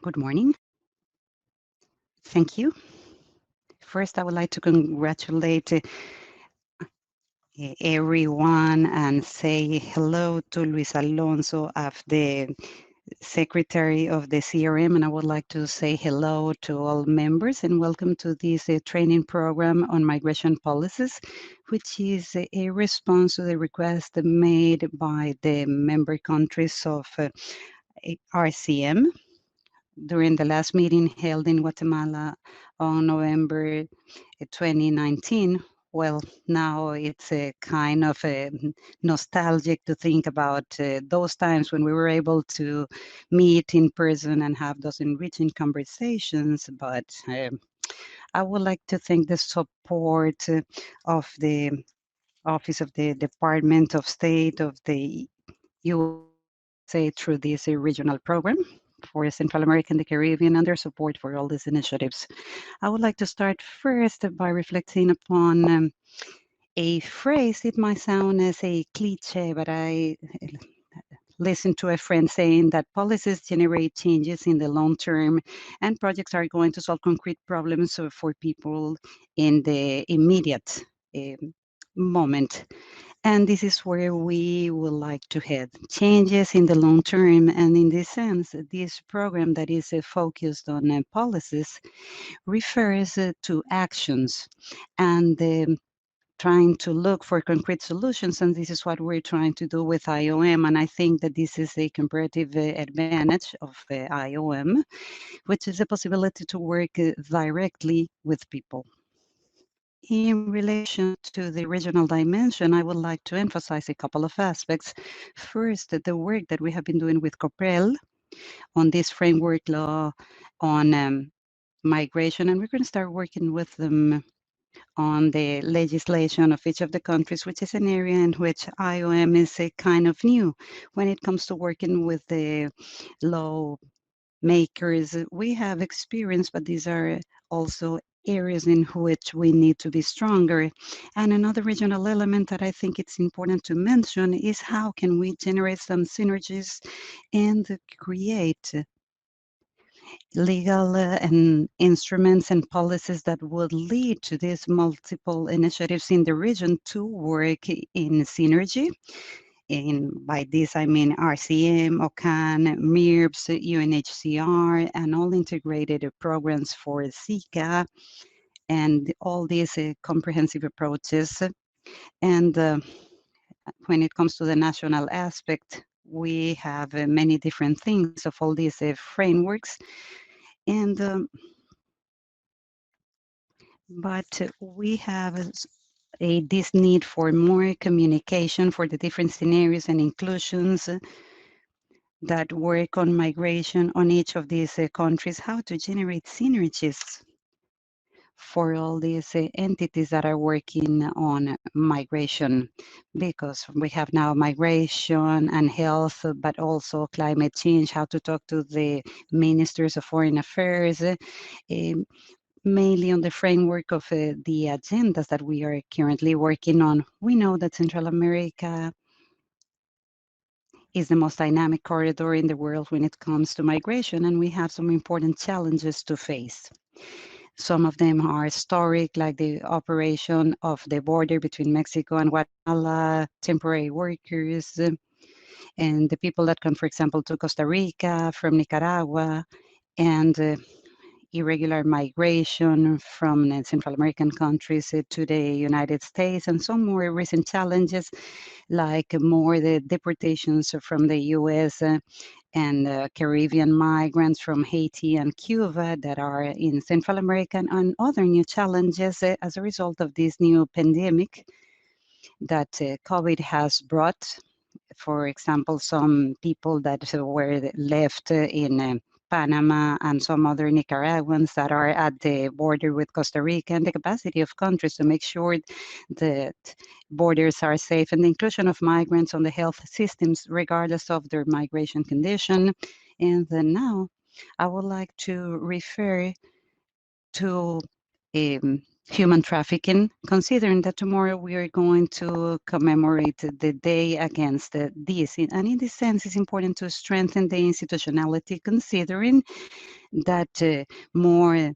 Good morning. Thank you. First, I would like to congratulate everyone and say hello to Luis Alonso of the Secretary of the CRM, and I would like to say hello to all members and welcome to this training program on migration policies, which is a response to the request made by the member countries of RCM during the last meeting held in Guatemala on November 2019. Well, now it's a kind of nostalgic to think about those times when we were able to meet in person and have those enriching conversations. But I would like to thank the support of the Office of the Department of State of the USA through this regional program for Central America and the Caribbean and their support for all these initiatives. I would like to start first by reflecting upon a phrase. It might sound as a cliche, but I listened to a friend saying that policies generate changes in the long term and projects are going to solve concrete problems for people in the immediate moment. And this is where we would like to head. Changes in the long term. And in this sense, this program that is focused on policies refers to actions and trying to look for concrete solutions. And this is what we're trying to do with IOM. And I think that this is a comparative advantage of IOM, which is the possibility to work directly with people. In relation to the regional dimension, I would like to emphasize a couple of aspects. First, the work that we have been doing with COPREL on this framework law on migration, and we're going to start working with them on the legislation of each of the countries, which is an area in which IOM is a kind of new when it comes to working with the law makers. We have experience, but these are also areas in which we need to be stronger. And another regional element that I think it's important to mention is how can we generate some synergies and create legal and instruments and policies that would lead to these multiple initiatives in the region to work in synergy. By this, I mean RCM, OCAN, MIRBS, UNHCR, and all integrated programs for Zika, and all these comprehensive approaches. And when it comes to the national aspect, we have many different things of all these frameworks. And but we have this need for more communication for the different scenarios and inclusions that work on migration on each of these countries, how to generate synergies for all these entities that are working on migration, because we have now migration and health, but also climate change, how to talk to the ministers of foreign affairs, mainly on the framework of the agendas that we are currently working on. We know that Central America is the most dynamic corridor in the world when it comes to migration, and we have some important challenges to face. Some of them are historic, like the operation of the border between Mexico and Guatemala, temporary workers, and the people that come, for example, to Costa Rica from Nicaragua, and irregular migration from Central American countries to the United States, and some more recent challenges, like more the deportations from the US and Caribbean migrants from Haiti and Cuba that are in Central America, and other new challenges as a result of this new pandemic that COVID has brought. For example, some people that were left in Panama and some other Nicaraguans that are at the border with Costa Rica, and the capacity of countries to make sure that borders are safe, and the inclusion of migrants on the health systems regardless of their migration condition. And then now I would like to refer to human trafficking, considering that tomorrow we are going to commemorate the day against this. And in this sense, it's important to strengthen the institutionality, considering that more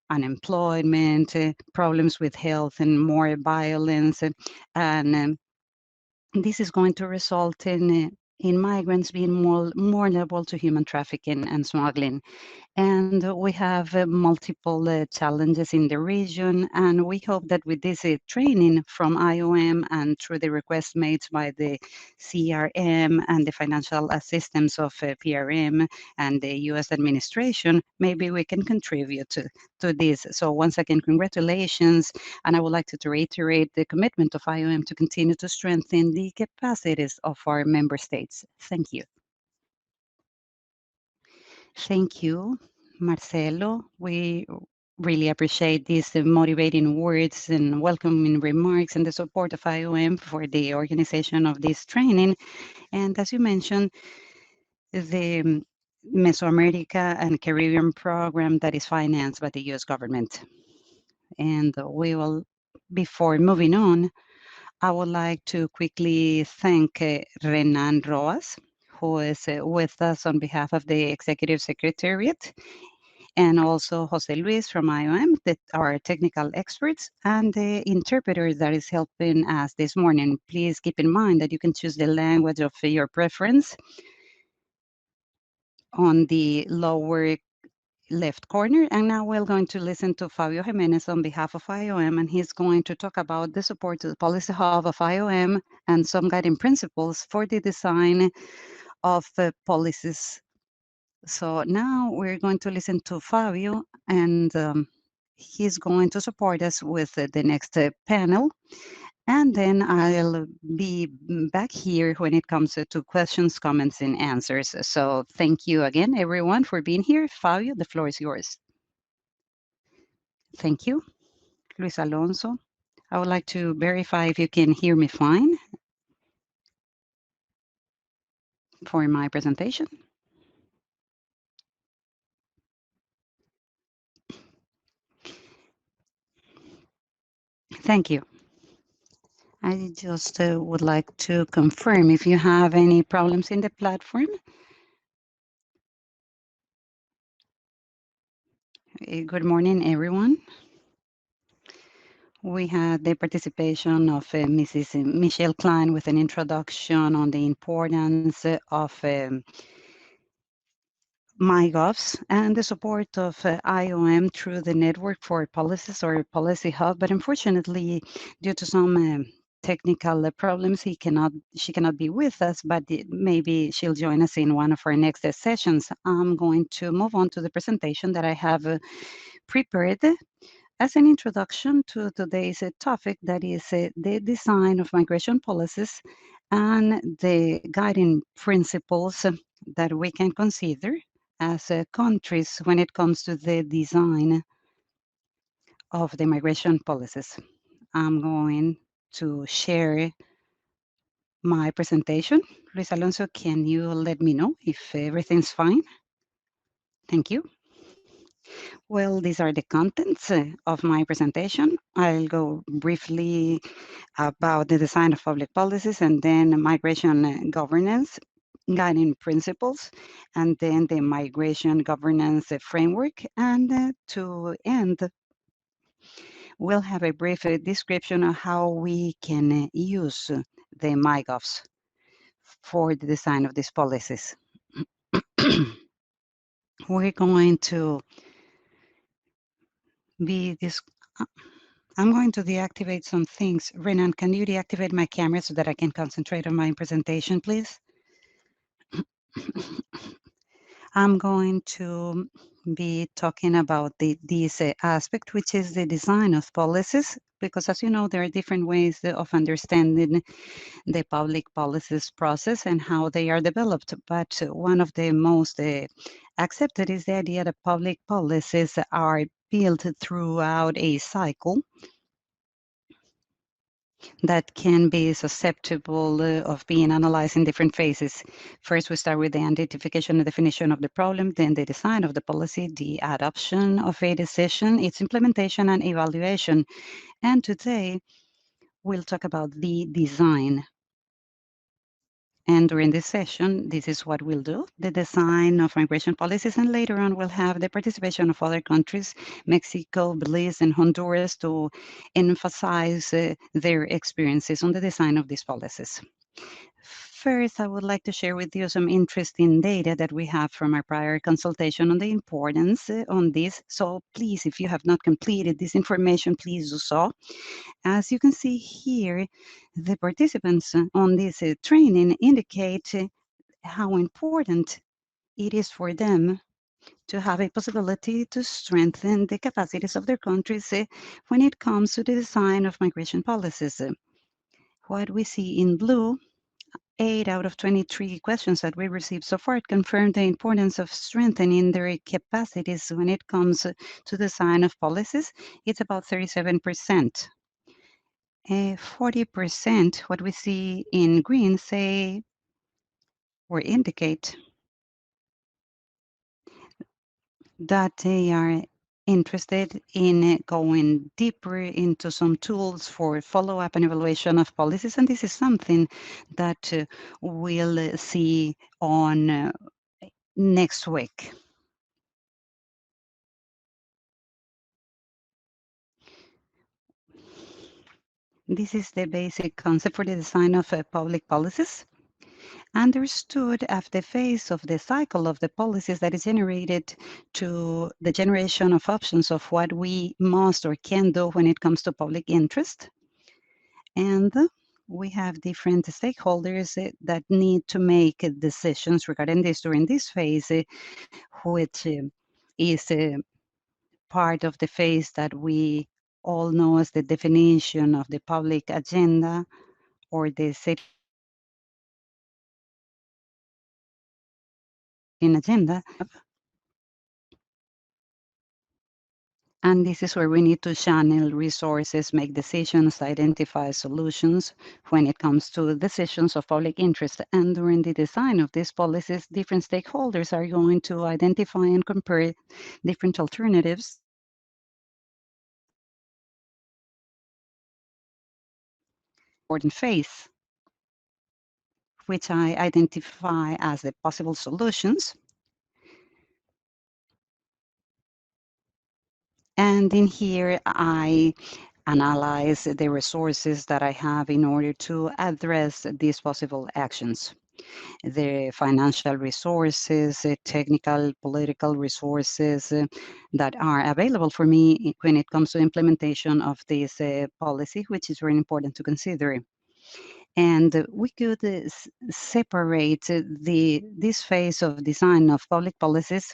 unemployment, problems with health, and more violence, and this is going to result in migrants being more vulnerable to human trafficking and smuggling. And we have multiple challenges in the region, and we hope that with this training from IOM and through the requests made by the CRM and the financial assistance of PRM and the US administration, maybe we can contribute to this. So once again, congratulations, and I would like to reiterate the commitment of IOM to continue to strengthen the capacities of our member states. Thank you. Thank you, Marcelo. We really appreciate these motivating words and welcoming remarks and the support of IOM for the organization of this training. And as you mentioned, the Mesoamerica and Caribbean program that is financed by the US government. And we will, before moving on, I would like to quickly thank Renan Roas, who is with us on behalf of the Executive Secretariat, and also Jose Luis from IOM, that are technical experts, and the interpreter that is helping us this morning. Please keep in mind that you can choose the language of your preference on the lower left corner. And now we're going to listen to Fabio Jimenez on behalf of IOM, and he's going to talk about the support to the Policy Hub of IOM and some guiding principles for the design of policies. So now we're going to listen to Fabio, and he's going to support us with the next panel. And then I'll be back here when it comes to questions, comments, and answers. So thank you again, everyone, for being here. Fabio, the floor is yours. Thank you. Luis Alonso. I would like to verify if you can hear me fine for my presentation. Thank you. I just would like to confirm if you have any problems in the platform. Good morning, everyone. We had the participation of Mrs. Michelle Klein with an introduction on the importance of MyGovs and the support of IOM through the Network for Policies or Policy Hub. But unfortunately, due to some technical problems, she cannot be with us, but maybe she'll join us in one of our next sessions. I'm going to move on to the presentation that I have prepared as an introduction to today's topic, that is the design of migration policies and the guiding principles that we can consider as countries when it comes to the design of the migration policies. I'm going to share my presentation. Luis Alonso, can you let me know if everything's fine? Thank you. Well, these are the contents of my presentation. I'll go briefly about the design of public policies, and then migration governance, guiding principles, and then the migration governance framework. And to end, we'll have a brief description of how we can use the MyGovs for the design of these policies. We're going to be this. I'm going to deactivate some things. Renan, can you deactivate my camera so that I can concentrate on my presentation, please? I'm going to be talking about this aspect, which is the design of policies, because as you know, there are different ways of understanding the public policies process and how they are developed. But one of the most accepted is the idea that public policies are built throughout a cycle that can be susceptible of being analyzed in different phases. First, we start with the identification and definition of the problem, then the design of the policy, the adoption of a decision, its implementation and evaluation. And today, we'll talk about the design. And during this session, this is what we'll do, the design of migration policies, and later on we'll have the participation of other countries, Mexico, Belize, and Honduras, to emphasize their experiences on the design of these policies. First, I would like to share with you some interesting data that we have from our prior consultation on the importance on this. So please, if you have not completed this information, please do so. As you can see here, the participants on this training indicate how important it is for them to have a possibility to strengthen the capacities of their countries when it comes to the design of migration policies. What we see in blue, 8 out of 23 questions that we received so far confirm the importance of strengthening their capacities when it comes to design of policies. It's about 37%. 40%, what we see in green, say or indicate that they are interested in going deeper into some tools for follow-up and evaluation of policies. And this is something that we'll see on next week. This is the basic concept for the design of public policies, understood as the phase of the cycle of the policies that is generated to the generation of options of what we must or can do when it comes to public interest. And we have different stakeholders that need to make decisions regarding this during this phase, which is part of the phase that we all know as the definition of the public agenda or the setting agenda. And this is where we need to channel resources, make decisions, identify solutions when it comes to decisions of public interest. And during the design of these policies, different stakeholders are going to identify and compare different alternatives. Important phase, which I identify as the possible solutions. And in here, I analyze the resources that I have in order to address these possible actions. The financial resources, technical, political resources that are available for me when it comes to implementation of this policy, which is very important to consider. And we could separate this phase of design of public policies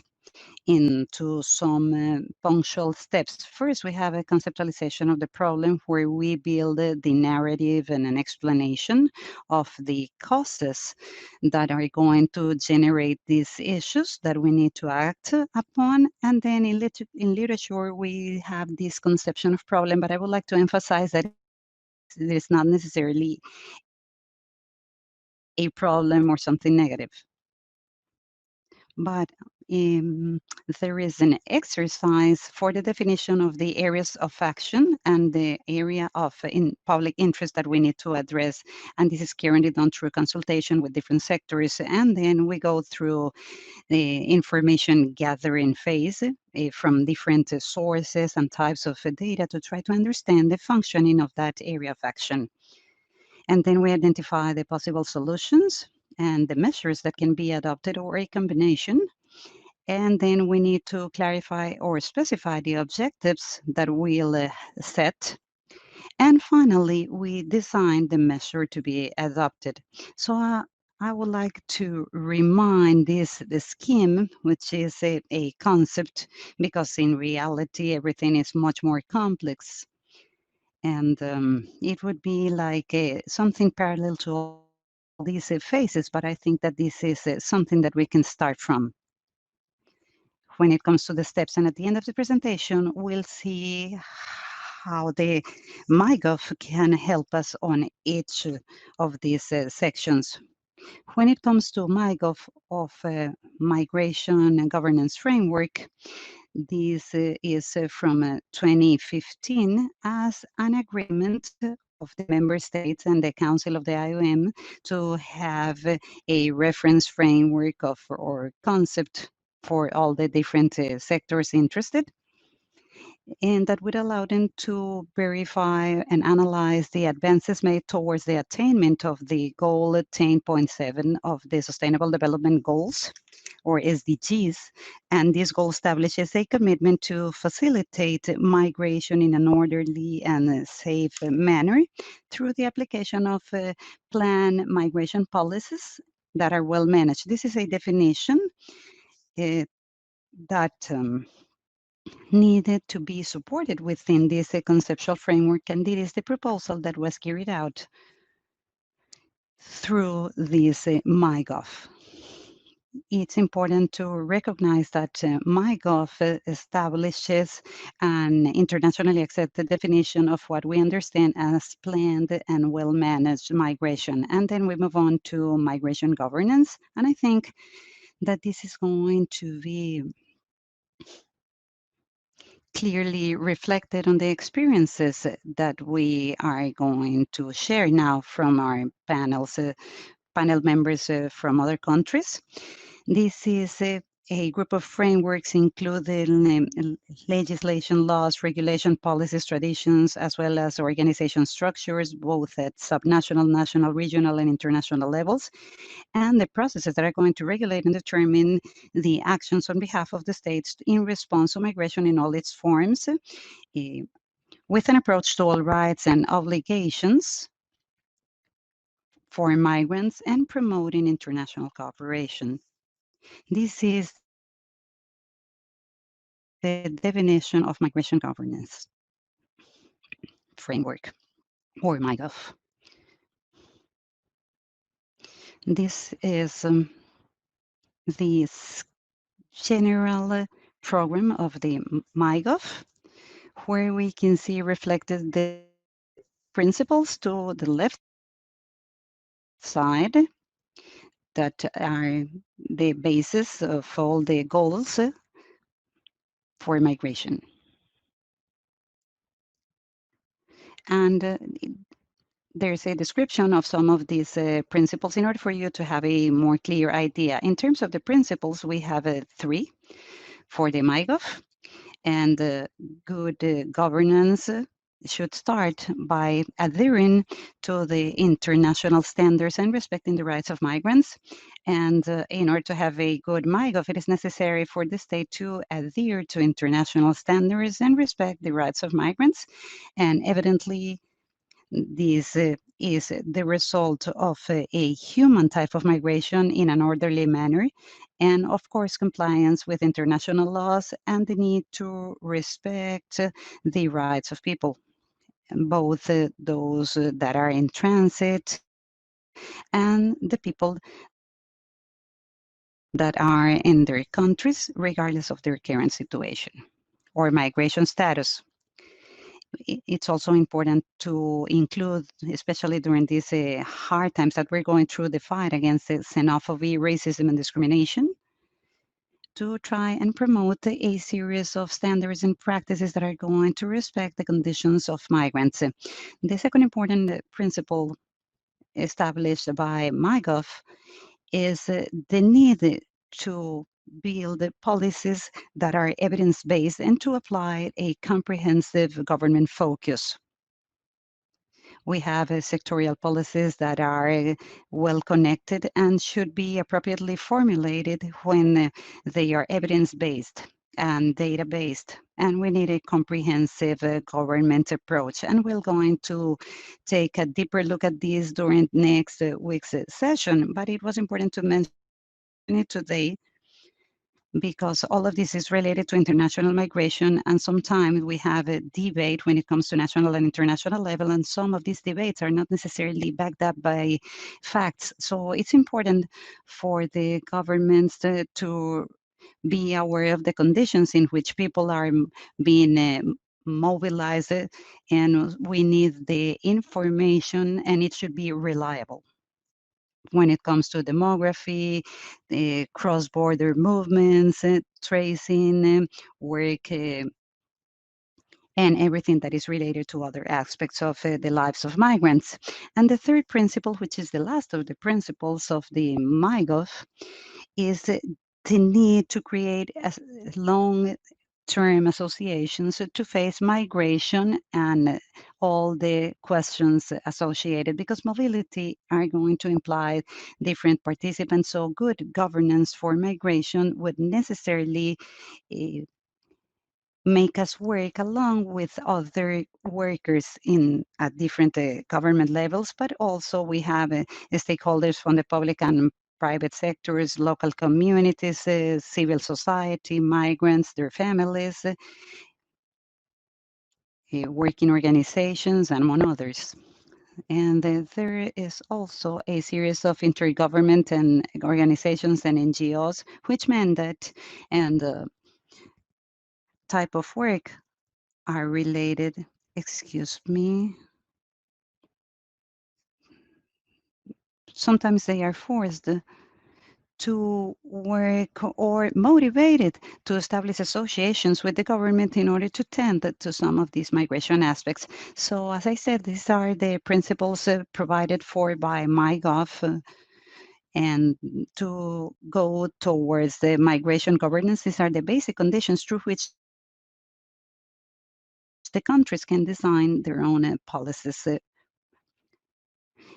into some punctual steps. First, we have a conceptualization of the problem where we build the narrative and an explanation of the causes that are going to generate these issues that we need to act upon. And then in literature, we have this conception of problem, but I would like to emphasize that there's not necessarily a problem or something negative. But there is an exercise for the definition of the areas of action and the area of public interest that we need to address. And this is currently done through consultation with different sectors. And then we go through the information gathering phase from different sources and types of data to try to understand the functioning of that area of action. And then we identify the possible solutions and the measures that can be adopted or a combination. And then we need to clarify or specify the objectives that we'll set. And finally, we design the measure to be adopted. So I would like to remind the scheme, which is a concept, because in reality, everything is much more complex. And it would be like something parallel to all these phases, but I think that this is something that we can start from when it comes to the steps. And at the end of the presentation, we'll see how the MyGov can help us on each of these sections. When it comes to MyGov of Migration and Governance Framework, this is from 2015 as an agreement of the member states and the Council of the IOM to have a reference framework of or concept for all the different sectors interested, and that would allow them to verify and analyze the advances made towards the attainment of the goal 10.7 of the Sustainable Development Goals, or SDGs. And this goal establishes a commitment to facilitate migration in an orderly and safe manner through the application of planned migration policies that are well managed. This is a definition uh, that needed to be supported within this conceptual framework, and it is the proposal that was carried out through this MyGov. It's important to recognize that MyGov establishes an internationally accepted definition of what we understand as planned and well-managed migration. And then we move on to migration governance. And I think that this is going to be clearly reflected on the experiences that we are going to share now from our panel members from other countries. This is a group of frameworks including legislation, laws, regulation, policies, traditions, as well as organization structures, both at subnational, national, regional, and international levels, and the processes that are going to regulate and determine the actions on behalf of the states in response to migration in all its forms, with an approach to all rights and obligations for migrants and promoting international cooperation. This is the definition of migration governance framework, or MyGov. This is the general program of the MyGov, where we can see reflected the principles to the left side that are the basis of all the goals for migration. And there's a description of some of these principles in order for you to have a more clear idea. In terms of the principles, we have 3 for the MyGov, and good governance should start by adhering to the international standards and respecting the rights of migrants. And in order to have a good MyGov, it is necessary for the state to adhere to international standards and respect the rights of migrants. And evidently, this is the result of a human type of migration in an orderly manner, and of course, compliance with international laws and the need to respect the rights of people, both those that are in transit and the people that are in their countries, regardless of their current situation or migration status. It's also important to include, especially during these hard times that we're going through, the fight against xenophobia, racism, and discrimination, to try and promote a series of standards and practices that are going to respect the conditions of migrants. The second important principle established by MyGov is the need to build policies that are evidence-based and to apply a comprehensive government focus. We have sectorial policies that are well connected and should be appropriately formulated when they are evidence-based and data-based. And we need a comprehensive government approach. And we're going to take a deeper look at this during next week's session. But it was important to mention it today because all of this is related to international migration, and sometimes we have a debate when it comes to national and international level, and some of these debates are not necessarily backed up by facts. So it's important for the governments to be aware of the conditions in which people are being mobilize it, and we need the information, and it should be reliable when it comes to demography, the cross-border movements, tracing, work, and everything that is related to other aspects of the lives of migrants. And the third principle, which is the last of the principles of the MyGov, is the need to create a long-term associations to face migration and all the questions associated, because mobility are going to imply different participants. So good governance for migration would necessarily uh, make us work along with other workers in at different government levels, but also we have stakeholders from the public and private sectors, local communities, civil society, migrants, their families, working organizations, and among others. And there is also a series of intergovernment and organizations and NGOs which mandate and type of work are related. Excuse me. Sometimes they are forced to work or motivated to establish associations with the government in order to tend to some of these migration aspects. So, as I said, these are the principles provided for by MyGov. And to go towards the migration governance, these are the basic conditions through which the countries can design their own policies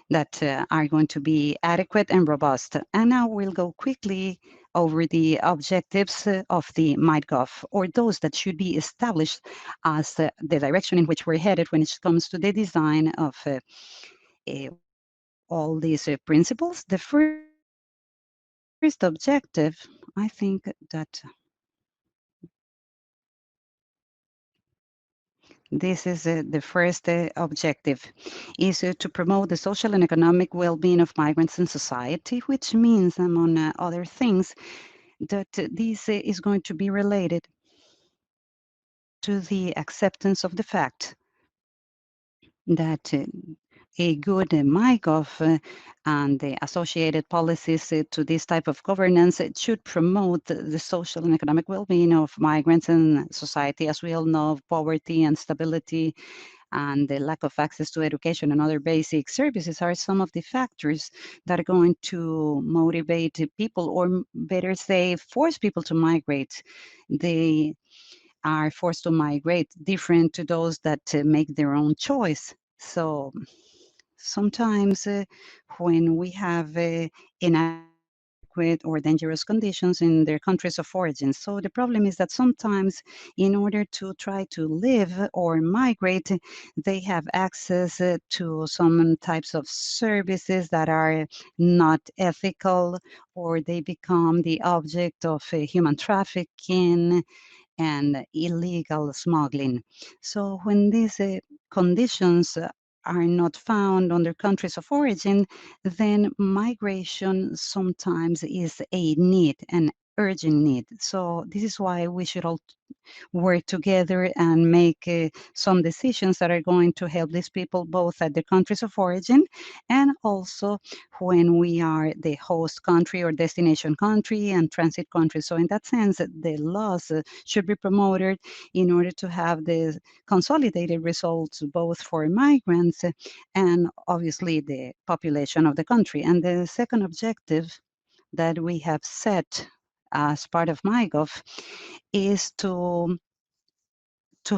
that are going to be adequate and robust. And now we'll go quickly over the objectives of the MightGov, or those that should be established as the direction in which we're headed when it comes to the design of all these principles. The first objective, I think that this is the first objective, is to promote the social and economic well-being of migrants in society, which means, among other things, that this is going to be related to the acceptance of the fact that a good MyGov and the associated policies to this type of governance it should promote the social and economic well-being of migrants in society. As we all know, poverty and stability and the lack of access to education and other basic services are some of the factors that are going to motivate people, or better say, force people to migrate. They are forced to migrate, different to those that make their own choice. So sometimes when we have inadequate or dangerous conditions in their countries of origin. So the problem is that sometimes in order to try to live or migrate, they have access to some types of services that are not ethical, or they become the object of human trafficking and illegal smuggling. So when these conditions are not found on their countries of origin, then migration sometimes is a need, an urgent need. So this is why we should all work together and make some decisions that are going to help these people both at the countries of origin and also when we are the host country or destination country and transit country. So in that sense, the laws should be promoted in order to have the consolidated results both for migrants and obviously the population of the country. And the second objective that we have set as part of MyGov is to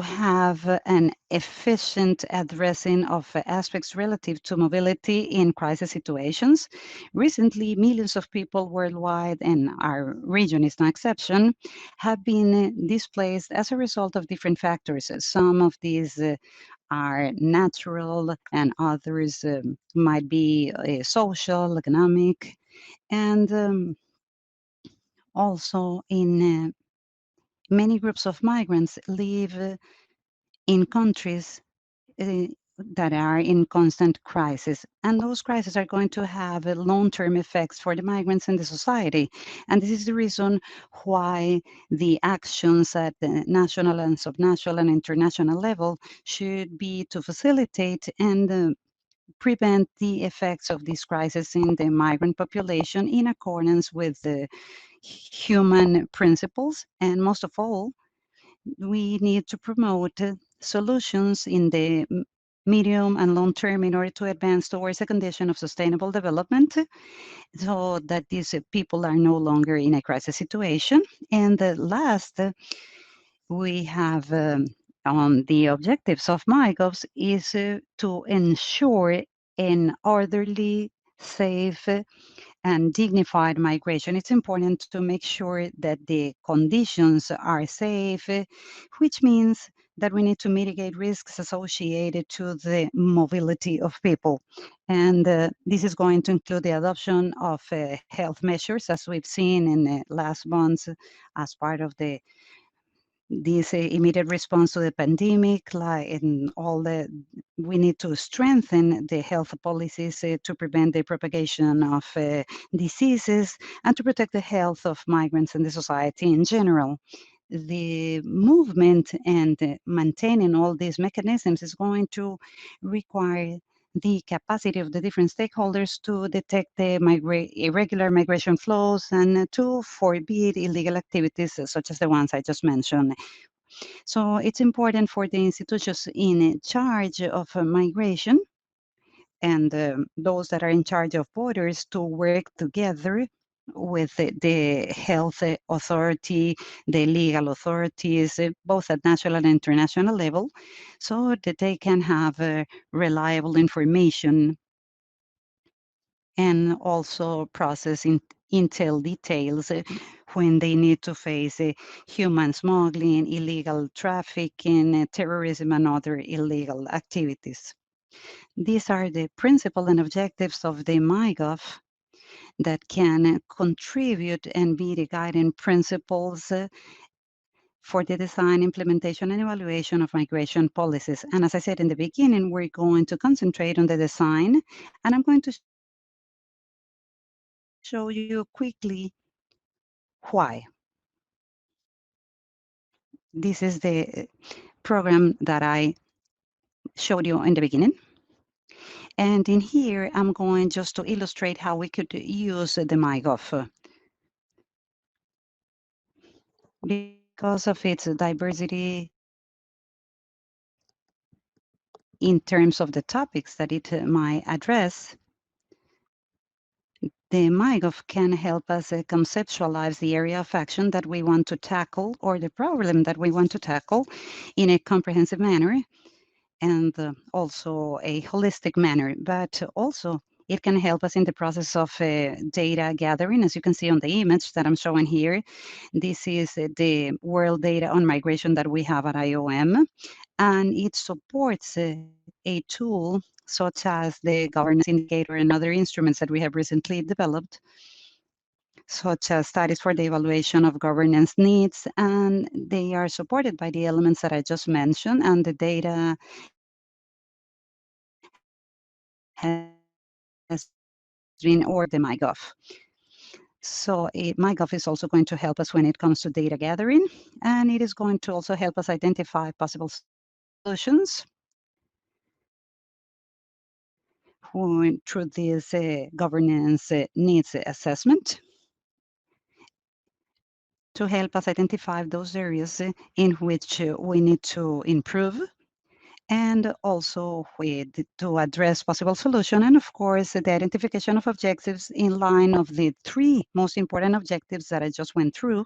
have an efficient addressing of aspects relative to mobility in crisis situations. Recently, millions of people worldwide, and our region is no exception, have been displaced as a result of different factors. Some of these are natural, and others might be social, economic, and also in many groups of migrants live in countries uh, that are in constant crisis. And those crises are going to have long-term effects for the migrants and the society. And this is the reason why the actions at the national and subnational and international level should be to facilitate and prevent the effects of this crisis in the migrant population in accordance with the human principles. And most of all, we need to promote solutions in the medium and long term in order to advance towards a condition of sustainable development so that these people are no longer in a crisis situation. And last, we have on the objectives of MyGovs is to ensure an orderly, safe, and dignified migration. It's important to make sure that the conditions are safe, which means that we need to mitigate risks associated to the mobility of people. And this is going to include the adoption of health measures, as we've seen in the last months as part of this immediate response to the pandemic, like in all the, we need to strengthen the health policies to prevent the propagation of diseases and to protect the health of migrants and the society in general. The movement and maintaining all these mechanisms is going to require the capacity of the different stakeholders to detect the irregular migration flows and to forbid illegal activities such as the ones I just mentioned. So it's important for the institutions in charge of migration and those that are in charge of borders to work together with the health authority, the legal authorities, both at national and international level, so that they can have reliable information and also process intel details when they need to face human smuggling, illegal trafficking, terrorism, and other illegal activities. These are the principles and objectives of the MyGov that can contribute and be the guiding principles for the design, implementation, and evaluation of migration policies. And as I said in the beginning, we're going to concentrate on the design, and I'm going to show you quickly why. This is the program that I showed you in the beginning. And in here, I'm going just to illustrate how we could use the MyGov. Because of its diversity in terms of the topics that it might address, the MyGov can help us conceptualize the area of action that we want to tackle or the problem that we want to tackle in a comprehensive manner and also a holistic manner. But also, it can help us in the process of data gathering. As you can see on the image that I'm showing here, this is the world data on migration that we have at IOM, and it supports a tool such as the governance indicator and other instruments that we have recently developed, such as studies for the evaluation of governance needs, and they are supported by the elements that I just mentioned, and the data has been or the MyGov. So MyGov is also going to help us when it comes to data gathering, and it is going to also help us identify possible solutions through this governance needs assessment to help us identify those areas in which we need to improve and also to address possible solution, and of course the identification of objectives in line of the three most important objectives that I just went through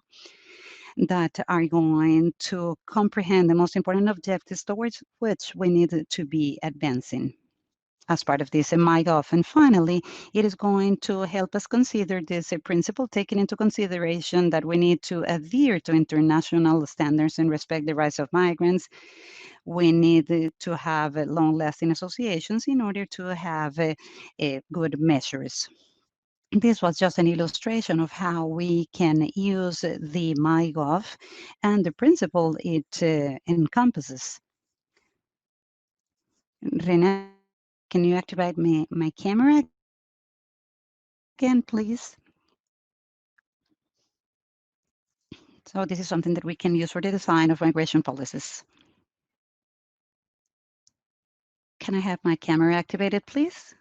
that are going to comprehend the most important objectives towards which we need to be advancing as part of this MyGov. And finally, it is going to help us consider this principle, taking into consideration that we need to adhere to international standards and respect the rights of migrants. We need to have long-lasting associations in order to have good measures. This was just an illustration of how we can use the MyGov and the principle it encompasses. Renan, can you activate my camera again, please? So this is something that we can use for the design of migration policies. Can I have my camera activated, please?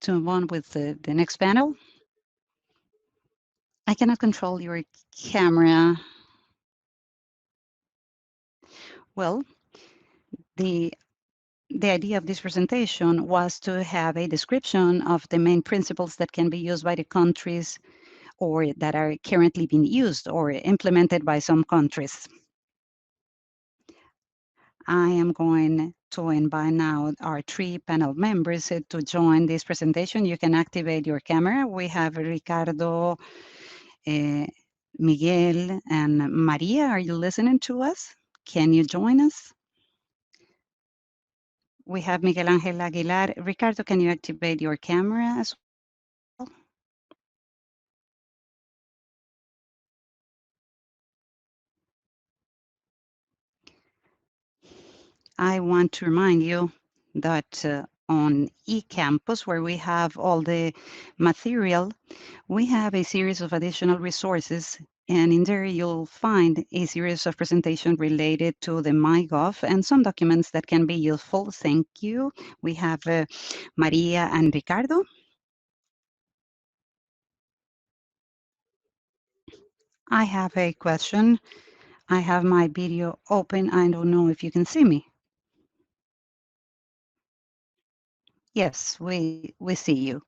To move on with the next panel. I cannot control your camera. Well, the the idea of this presentation was to have a description of the main principles that can be used by the countries or that are currently being used or implemented by some countries. I am going to invite now our three panel members to join this presentation. You can activate your camera. We have Ricardo, Miguel, and Maria. Are you listening to us? Can you join us? We have Miguel Angel Aguilar. Ricardo, can you activate your camera as well? I want to remind you that on eCampus, where we have all the material, we have a series of additional resources, and in there you'll find a series of presentations related to the MyGov and some documents that can be useful. Thank you. We have Maria and Ricardo. I have a question. I have my video open. I don't know if you can see me. Yes, we see you.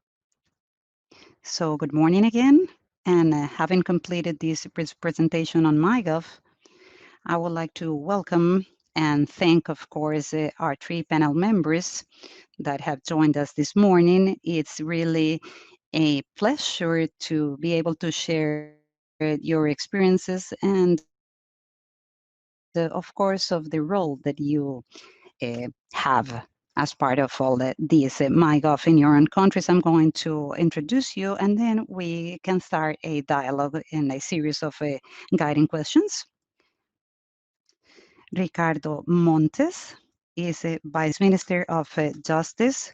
So good morning again. And having completed this presentation on MyGov, I would like to welcome and thank, of course, our three panel members that have joined us this morning. It's really a pleasure to be able to share your experiences and, of course, of the role that you have as part of all these MyGov in your own countries. I'm going to introduce you, and then we can start a dialogue in a series of guiding questions. Ricardo Montes is a Vice Minister of Justice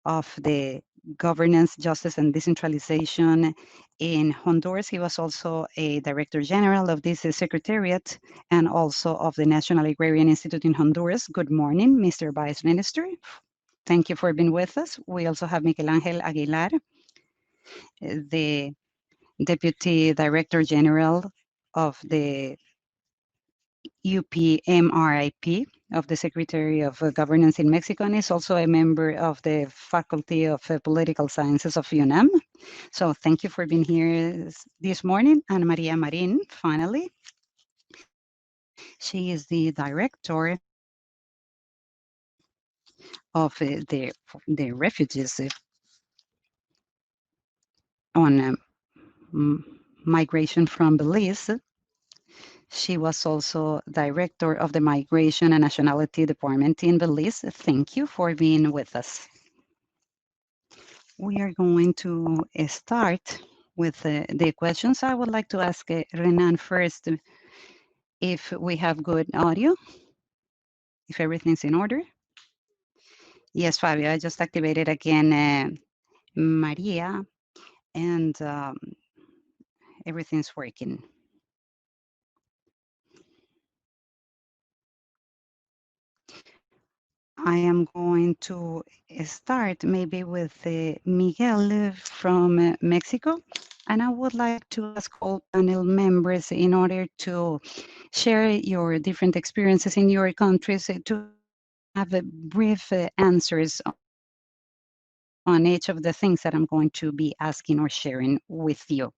of the Governance, Justice, and Decentralization in Honduras. He was also a Director General of this Secretariat and also of the National Agrarian Institute in Honduras. Good morning, Mr. Vice Minister. Thank you for being with us. We also have Miguel Angel Aguilar, the Deputy Director General of the UPMRIP of the Secretary of Governance in Mexico, and is also a member of the Faculty of Political Sciences of UNAM. So thank you for being here this morning. Ana Maria Marin, finally. She is the director of the refugees on migration from Belize. She was also director of the Migration and Nationality Department in Belize. Thank you for being with us. We are going to start with the questions. I would like to ask Renan first if we have good audio, if everything's in order. Yes, Fabio, I just activated again Maria, and everything's working. I am going to start maybe with Miguel from Mexico, and I would like to ask all panel members in order to share your different experiences in your countries to have brief answers on each of the things that I'm going to be asking or sharing with you.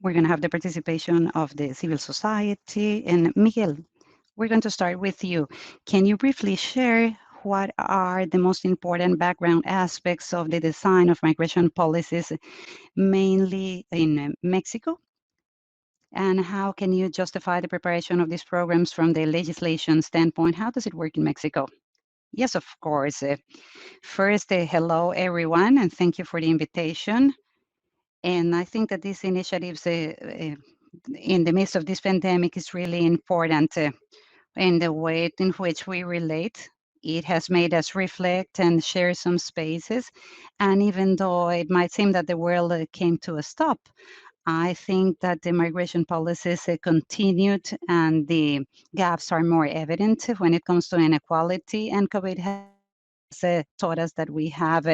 We're going to have the participation of the civil society. And Miguel, we're going to start with you. Can you briefly share what are the most important background aspects of the design of migration policies, mainly in Mexico? And how can you justify the preparation of these programs from the legislation standpoint? How does it work in Mexico? Yes, of course. First, hello, everyone, and thank you for the invitation. And I think that these initiatives in the midst of this pandemic is really important. in the way in which we relate. It has made us reflect and share some spaces. And even though it might seem that the world came to a stop, I think that the migration policies continued and the gaps are more evident when it comes to inequality. And COVID has taught us that we have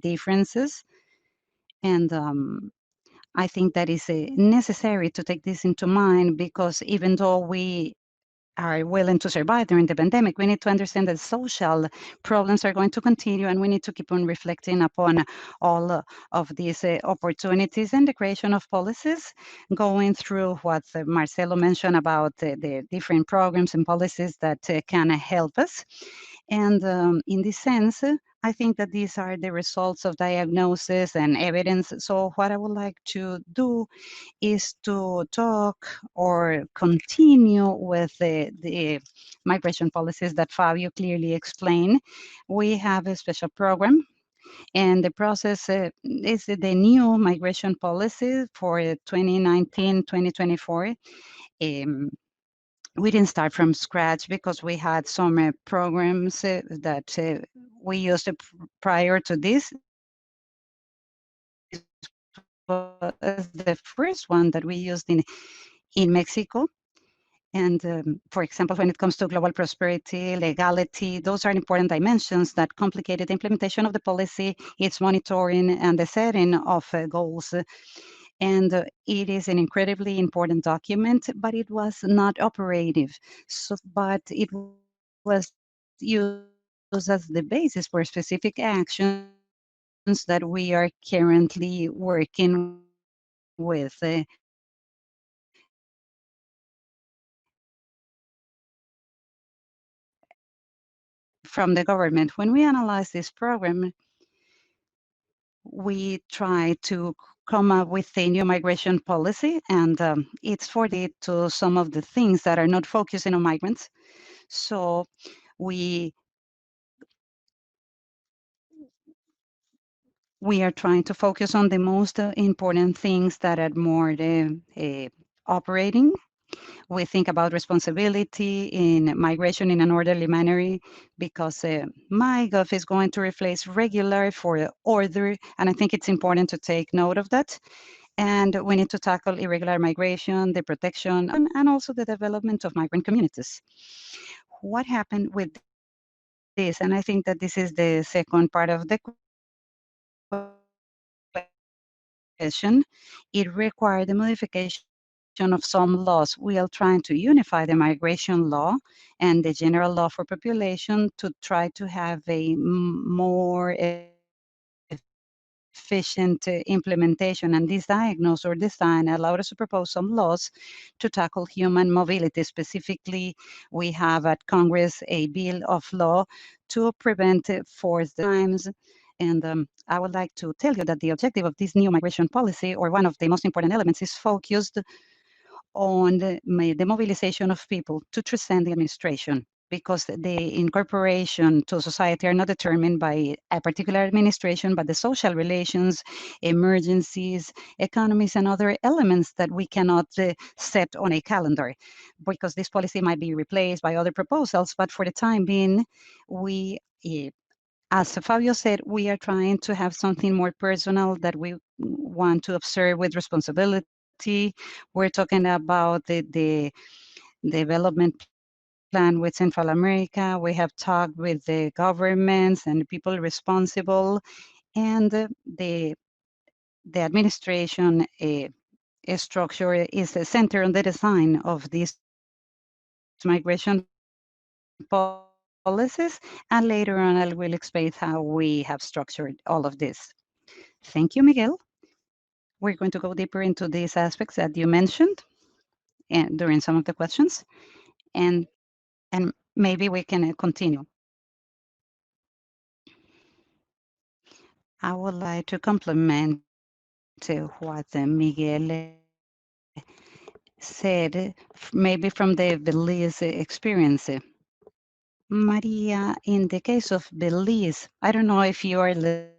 differences. And I think that is necessary to take this into mind because even though we are willing to survive during the pandemic, we need to understand that social problems are going to continue and we need to keep on reflecting upon all of these opportunities and the creation of policies, going through what Marcelo mentioned about the different programs and policies that can help us. And in this sense, I think that these are the results of diagnosis and evidence. So what I would like to do is to talk or continue with the migration policies that Fabio clearly explained. We have a special program, and the process is the new migration policy for 2019-2024. Um, we didn't start from scratch because we had some programs that we used prior to this. This was the first one that we used in Mexico. And for example, when it comes to global prosperity, legality, those are important dimensions that complicated the implementation of the policy, its monitoring, and the setting of goals. And it is an incredibly important document, but it was not operative. So, but it was used as the basis for specific actions that we are currently working with from the government. When we analyze this program, we try to come up with a new migration policy, and it's to some of the things that are not focusing on migrants. So we we are trying to focus on the most important things that are more operating. We think about responsibility in migration in an orderly manner because MyGov is going to replace regular for order, and I think it's important to take note of that. And we need to tackle irregular migration, the protection, and also the development of migrant communities. What happened with this? And I think that this is the second part of the question. It required the modification of some laws. We are trying to unify the migration law and the general law for population to try to have a more efficient implementation. And this diagnose or this sign allowed us to propose some laws to tackle human mobility. Specifically, we have at Congress a bill of law to prevent forced crimes. And I would like to tell you that the objective of this new migration policy, or one of the most important elements, is focused on the mobilization of people to transcend the administration, because the incorporation to society are not determined by a particular administration, but the social relations, emergencies, economies, and other elements that we cannot set on a calendar, because this policy might be replaced by other proposals. But for the time being, we as Fabio said, we are trying to have something more personal that we want to observe with responsibility. We're talking about the development plan with Central America. We have talked with the governments and the people responsible, and the administration structure is centered on the design of these migration policies. And later on, I will explain how we have structured all of this. Thank you, Miguel. We're going to go deeper into these aspects that you mentioned and during some of the questions, and maybe we can continue. I would like to compliment what Miguel said, maybe from the Belize experience. Maria, in the case of Belize, I don't know if you are listening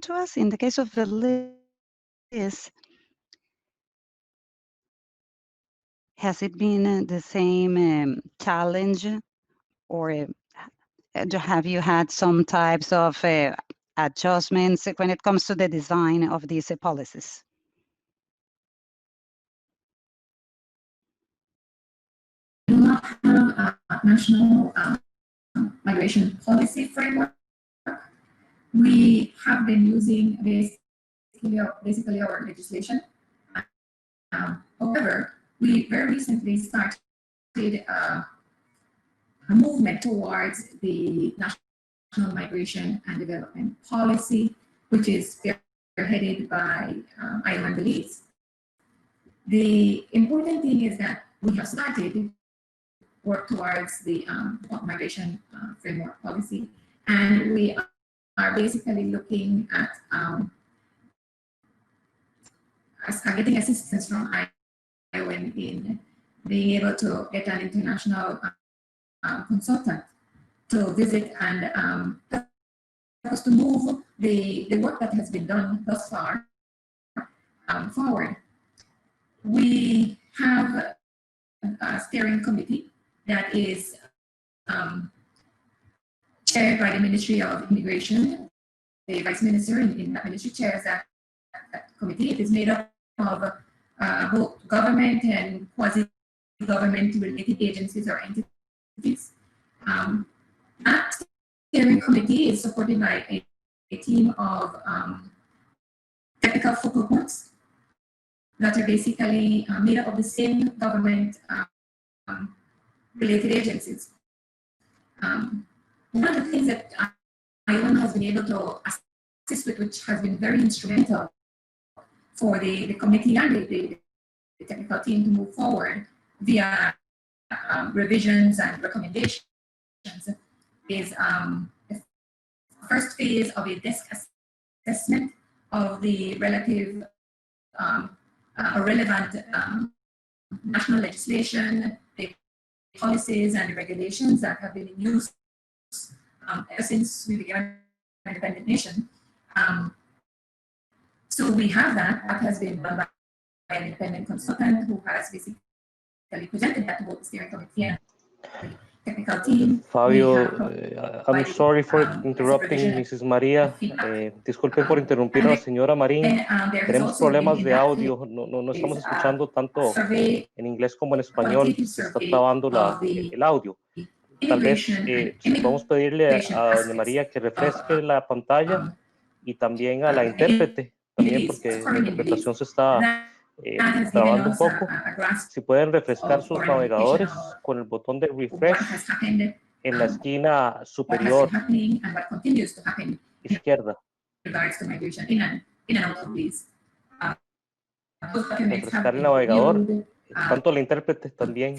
to us. In the case of Belize, Has it been the same challenge, or have you had some types of adjustments when it comes to the design of these policies? We do not have a national migration policy framework. We have been using basically our legislation. However, we very recently started a movement towards the National Migration and Development Policy, which is spearheaded by IO and Belize. The important thing is that we have started work towards the migration framework policy, and we are basically looking at getting assistance from IO in being able to get an international consultant to visit and us to move the work that has been done thus far forward. We have a steering committee that is chaired by the Ministry of Immigration. The Vice Minister in that ministry chairs that committee. It is made up of both government and quasi-government related agencies or entities. That steering committee is supported by a team of technical focal points that are basically made up of the same government related agencies. One of the things that IOM has been able to assist with, which has been very instrumental for the committee and the technical team to move forward via revisions and recommendations, is the first phase of a desk assessment of the relative relevant national legislation, the policies and the regulations that have been in use ever since we became an independent nation. So we have that has been done by an independent consultant who has basically presented that to both the steering committee and the technical team. Fabio, I'm sorry for interrupting, Mrs. María. Disculpen por interrumpir a la señora Marín. Tenemos problemas de audio, no estamos escuchando tanto en inglés como en español. Se está trabando el audio. Tal vez vamos a pedirle a doña María que refresque la pantalla y también a la intérprete, también porque la interpretación se está trabando un poco. Si pueden refrescar sus navegadores con el botón de refresh en la esquina superior izquierda. Refrescar el navegador, tanto la intérprete también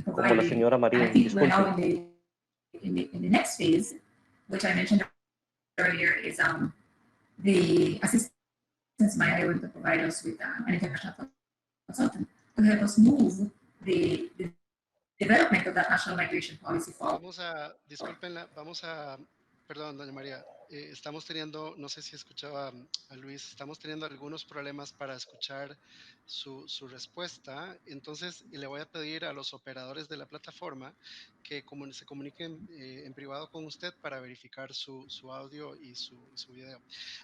como la señora Marín. Disculpe. In the next phase, which I mentioned earlier, is the assistance by IO to provide us with an international consultant to help us move the development of that national migration policy forward. Perdón, doña María, estamos teniendo, no sé si escuchaba a Luis, estamos teniendo algunos problemas para escuchar su respuesta. Entonces le voy a pedir a los operadores de la plataforma que se comuniquen en privado con usted para verificar su audio y su video.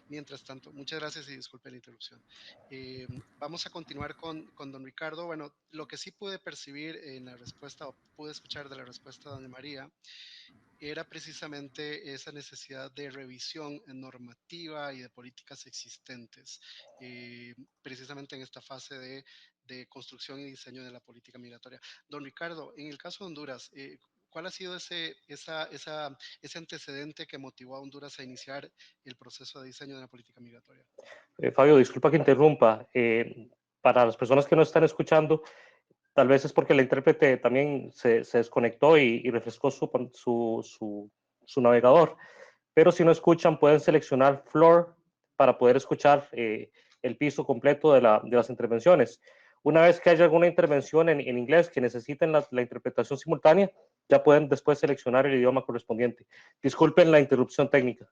Mientras tanto, muchas gracias y disculpe la interrupción. Vamos a continuar con don Ricardo. Bueno, lo que sí pude percibir en la respuesta, o pude escuchar de la respuesta de doña María, era precisamente esa necesidad de revisión normativa y de políticas existentes, precisamente en esta fase de construcción y diseño de la política migratoria. Don Ricardo, en el caso de Honduras, ¿cuál ha sido ese antecedente que motivó a Honduras a iniciar el proceso de diseño de la política migratoria? Fabio, disculpa que interrumpa. Para las personas que no están escuchando, tal vez es porque la intérprete también se desconectó y refrescó su navegador. Pero si no escuchan, pueden seleccionar floor para poder escuchar el piso completo de las intervenciones. Una vez que haya alguna intervención en inglés que necesiten la interpretación simultánea, ya pueden después seleccionar el idioma correspondiente. Disculpen la interrupción técnica.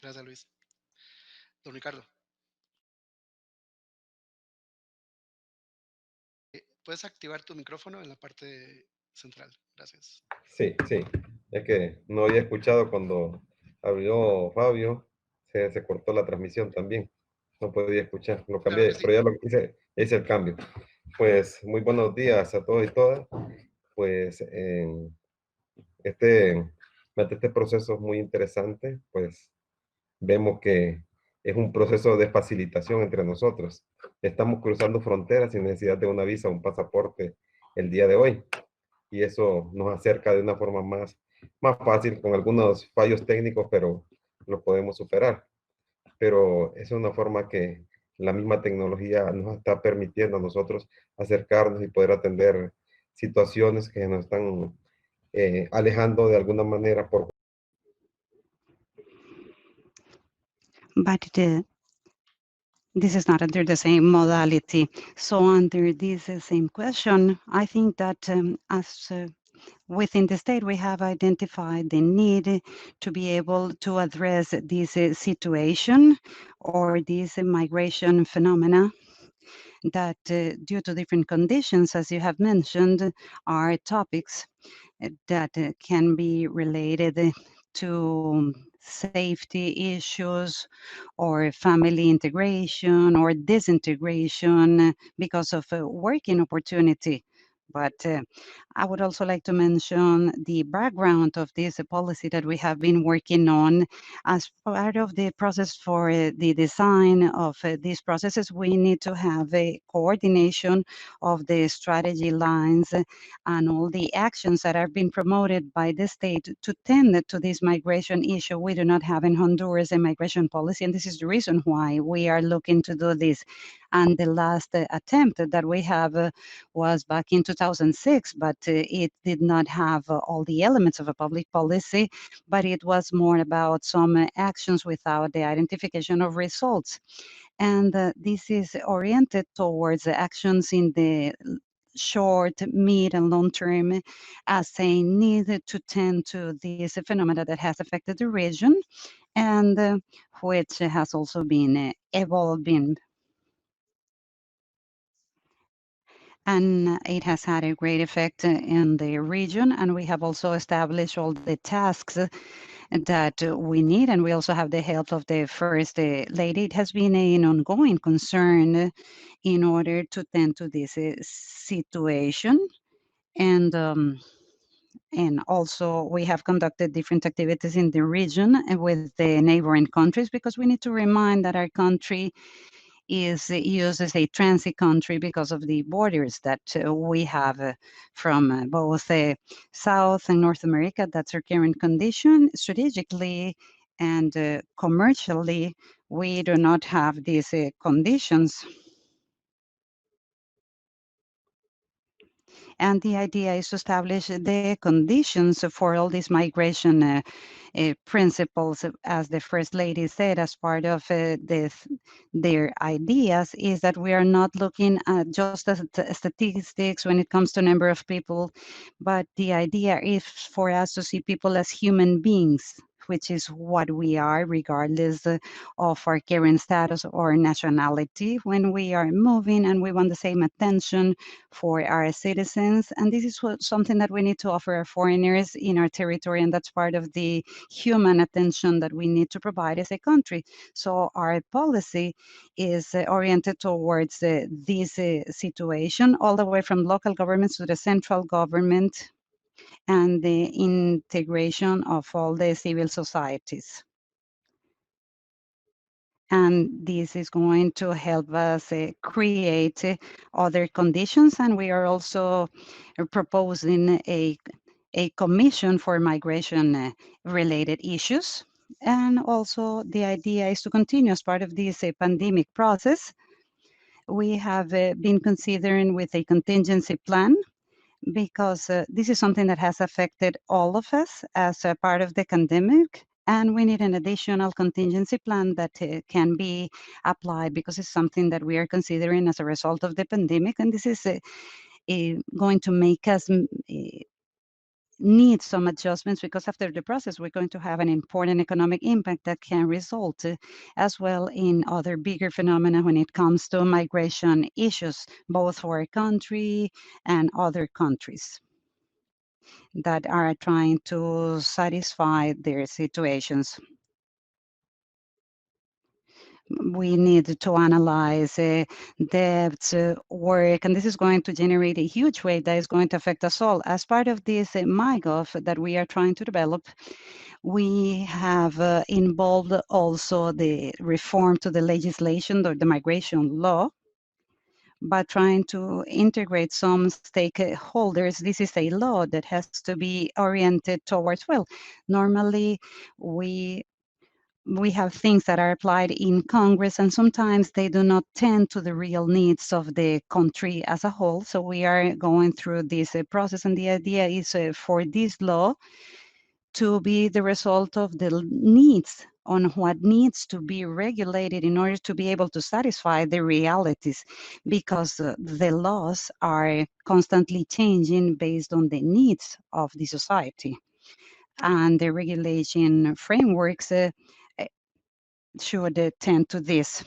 Gracias, Luis. Don Ricardo. puedes activar tu micrófono en la parte central. Gracias. Sí, sí. Es que no había escuchado cuando abrió Fabio, se cortó la transmisión también. No podía escuchar, lo Claro cambié, que sí. pero ya lo hice el cambio. Pues muy buenos días a todos y todas. Pues este, este proceso es muy interesante, pues vemos que es un proceso de facilitación entre nosotros. Estamos cruzando fronteras sin necesidad de una visa o un pasaporte el día de hoy. Y eso nos acerca de una forma más fácil, con algunos fallos técnicos, pero lo podemos superar. Pero es una forma que la misma tecnología nos está permitiendo a nosotros acercarnos y poder atender situaciones que nos están alejando de alguna manera por... But this is not under the same modality. So under this same question, I think that as within the state, we have identified the need to be able to address this situation or this migration phenomena that due to different conditions, as you have mentioned, are topics that can be related to safety issues or family integration or disintegration because of a working opportunity. But I would also like to mention the background of this policy that we have been working on. As part of the process for the design of these processes, we need to have a coordination of the strategy lines and all the actions that are being promoted by the state to tend to this migration issue. We do not have in Honduras a migration policy, and this is the reason why we are looking to do this. And the last attempt that we have was back in 2006, but it did not have all the elements of a public policy, but it was more about some actions without the identification of results. And this is oriented towards actions in the short, mid, and long term as a need to tend to this phenomena that has affected the region and which has also been evolving. And it has had a great effect in the region. And we have also established all the tasks that we need. And we also have the help of the First Lady. It has been an ongoing concern in order to tend to this situation. And also we have conducted different activities in the region and with the neighboring countries, because we need to remind that our country is used as a transit country because of the borders that we have from both South and North America. That's our current condition. Strategically and commercially, we do not have these conditions. And the idea is to establish the conditions for all these migration principles, as the First Lady said, as part of their ideas, is that we are not looking at just at statistics when it comes to number of people, but the idea is for us to see people as human beings, which is what we are, regardless of our current status or nationality, when we are moving, and we want the same attention for our citizens. And this is something that we need to offer our foreigners in our territory, and that's part of the human attention that we need to provide as a country. So our policy is oriented towards this situation, all the way from local governments to the central government, and the integration of all the civil societies. And this is going to help us create other conditions. And we are also proposing a commission for migration related issues. And also the idea is to continue as part of this pandemic process. We have been considering with a contingency plan, because this is something that has affected all of us as a part of the pandemic. And we need an additional contingency plan that can be applied, because it's something that we are considering as a result of the pandemic. And this is going to make us need some adjustments because after the process, we're going to have an important economic impact that can result as well in other bigger phenomena when it comes to migration issues, both for our country and other countries that are trying to satisfy their situations. We need to analyze depth, work, and this is going to generate a huge wave that is going to affect us all. As part of this MyGov that we are trying to develop, we have involved also the reform to the legislation or the migration law by trying to integrate some stakeholders. This is a law that has to be oriented towards, well, normally we have things that are applied in Congress, and sometimes they do not tend to the real needs of the country as a whole. So we are going through this process, and the idea is for this law to be the result of the needs on what needs to be regulated in order to be able to satisfy the realities, because the laws are constantly changing based on the needs of the society. And the regulation frameworks should tend to this.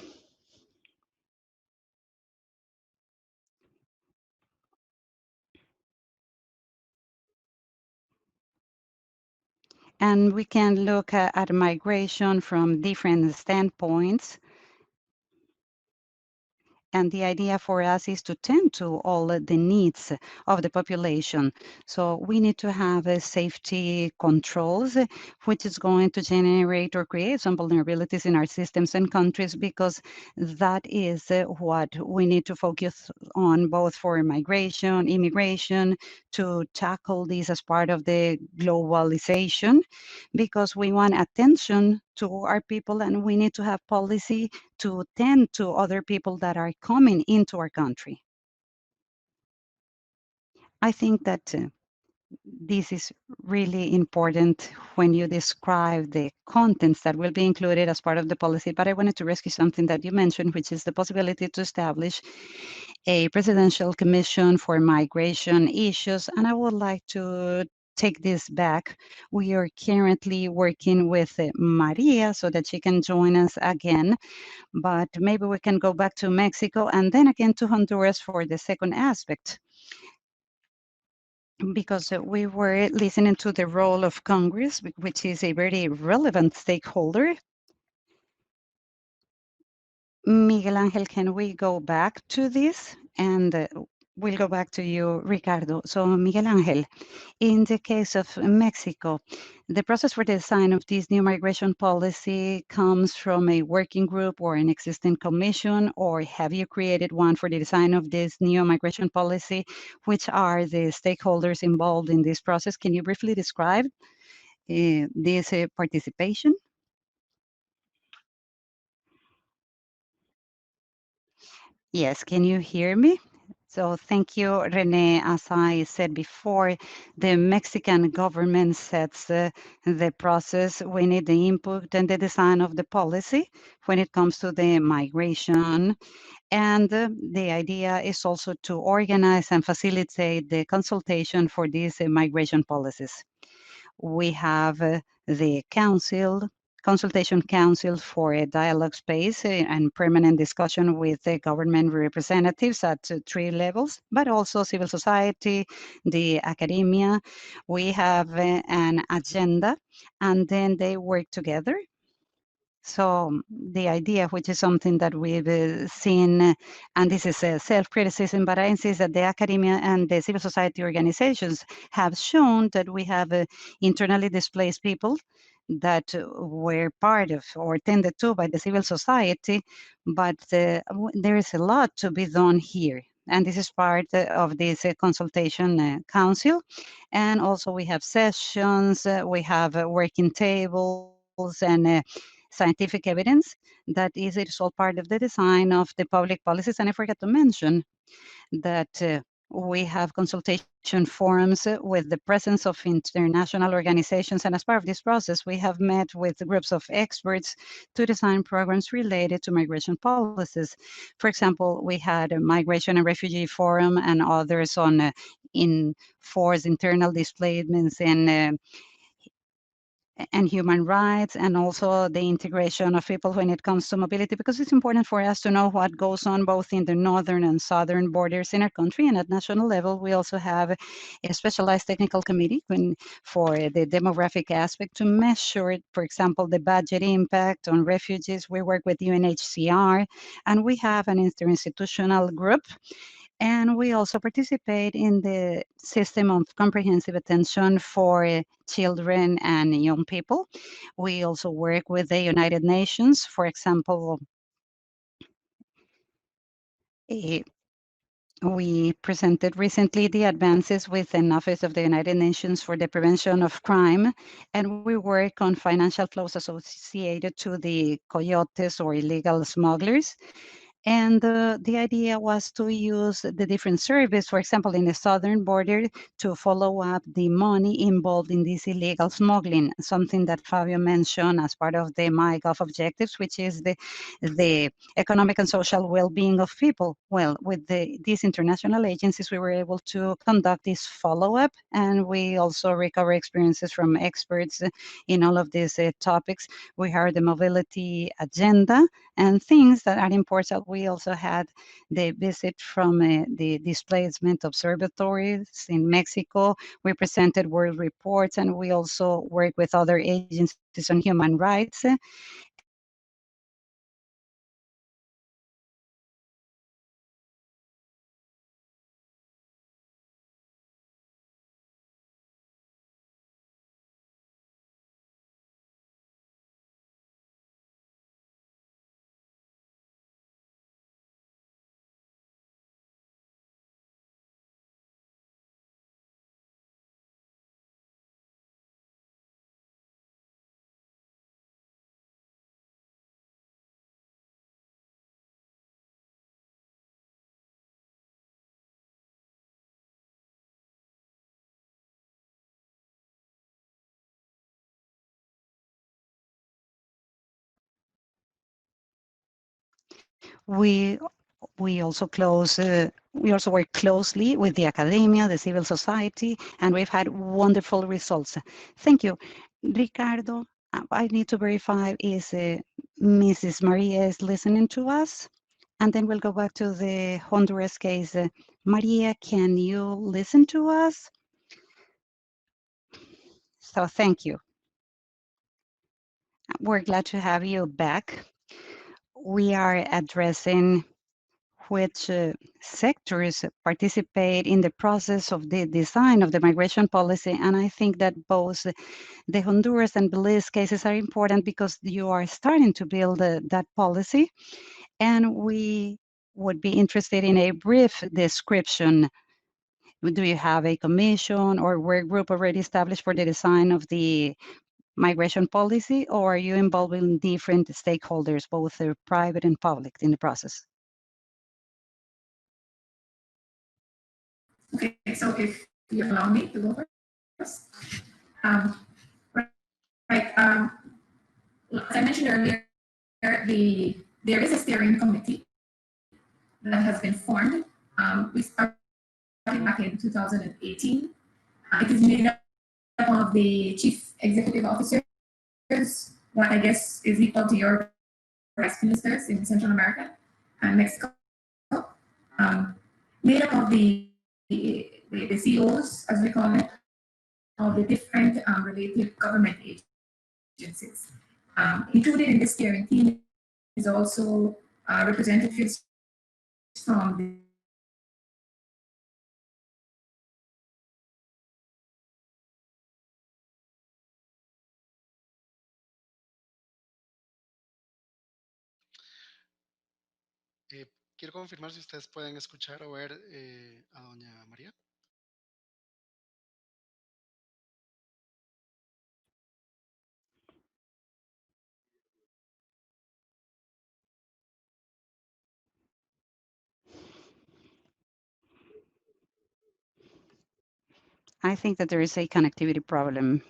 And we can look at migration from different standpoints. And the idea for us is to tend to all the needs of the population. So we need to have safety controls, which is going to generate or create some vulnerabilities in our systems and countries, because that is what we need to focus on, both for migration, immigration, to tackle this as part of the globalization, because we want attention to our people, and we need to have policy to tend to other people that are coming into our country. I think that this is really important when you describe the contents that will be included as part of the policy, but I wanted to rescue something that you mentioned, which is the possibility to establish a presidential commission for migration issues, and I would like to take this back. We are currently working with Maria so that she can join us again, but maybe we can go back to Mexico and then again to Honduras for the second aspect, because we were listening to the role of Congress, which is a very relevant stakeholder. Miguel Angel, can we go back to this? And we'll go back to you, Ricardo. So Miguel Angel, in the case of Mexico, the process for the design of this new migration policy comes from a working group or an existing commission, or have you created one for the design of this new migration policy? Which are the stakeholders involved in this process? Can you briefly describe this participation? Yes, can you hear me? So thank you, Rene. As I said before, the Mexican government sets the process. We need the input and the design of the policy when it comes to the migration. And the idea is also to organize and facilitate the consultation for these migration policies. We have the consultation council for a dialogue space and permanent discussion with the government representatives at 3 levels, but also civil society, the academia. We have an agenda, and then they work together. So the idea, which is something that we've seen, and this is a self-criticism, but I insist that the academia and the civil society organizations have shown that we have internally displaced people that were part of or tended to by the civil society, but there is a lot to be done here. And this is part of this consultation council. And also we have sessions, we have working tables and scientific evidence that is it is all part of the design of the public policies. And I forgot to mention that we have consultation forums with the presence of international organizations. And as part of this process, we have met with groups of experts to design programs related to migration policies. For example, we had a Migration and Refugee Forum and others on in forced internal displacements and human rights, and also the integration of people when it comes to mobility, because it's important for us to know what goes on both in the northern and southern borders in our country. And at national level, we also have a specialized technical committee for the demographic aspect to measure, for example, the budget impact on refugees. We work with UNHCR, and we have an interinstitutional group, and we also participate in the system of comprehensive attention for children and young people. We also work with the United Nations. For example, eh, we presented recently the advances with an Office of the United Nations for the Prevention of Crime, and we work on financial flows associated to the coyotes or illegal smugglers. And the idea was to use the different surveys, for example, in the southern border, to follow up the money involved in this illegal smuggling, something that Fabio mentioned as part of the MyGov objectives, which is the economic and social well-being of people. Well, with these international agencies, we were able to conduct this follow-up, and we also recover experiences from experts in all of these topics. We heard the mobility agenda and things that are important. We also had the visit from the displacement observatories in Mexico. We presented world reports, and we also work with other agencies on human rights. We we also work closely with the academia, the civil society, and we've had wonderful results. Thank you. Ricardo, I need to verify is Mrs. Maria is listening to us, and then we'll go back to the Honduras case. Maria, can you listen to us? So thank you. We're glad to have you back. We are addressing which sectors participate in the process of the design of the migration policy. And I think that both the Honduras and Belize cases are important because you are starting to build that policy. And we would be interested in a brief description. Do you have a commission or work group already established for the design of the migration policy, or are you involved in different stakeholders, both private and public, in the process? Okay, so if you allow me to go first. Um, right, as I mentioned earlier, there is a steering committee that has been formed. We started back in 2018. It is made up of the chief executive officers, what I guess is equal to your vice ministers in Central America and Mexico. Made up of the CEOs, as we call it, of the different related government agencies. Included in the steering team is also representatives from the Quiero confirmar si ustedes pueden escuchar o ver a doña María. I think that there is a connectivity problem.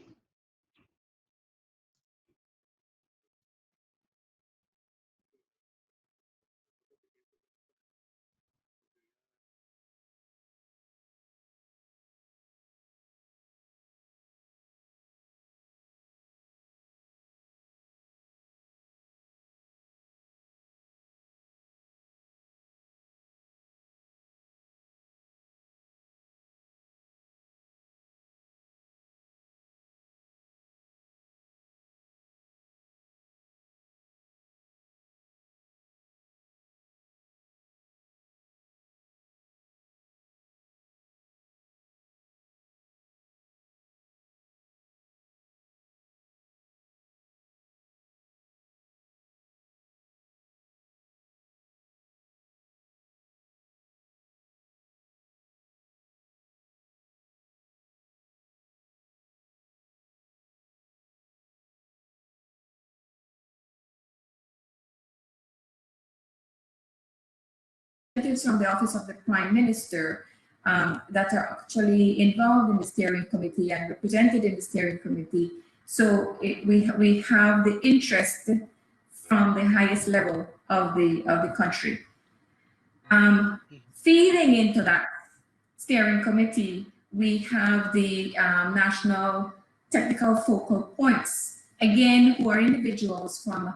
From the Office of the Prime Minister that are actually involved in the steering committee and represented in the steering committee. So we have the interest from the highest level of the country. Feeding into that steering committee, we have the national technical focal points, again, who are individuals from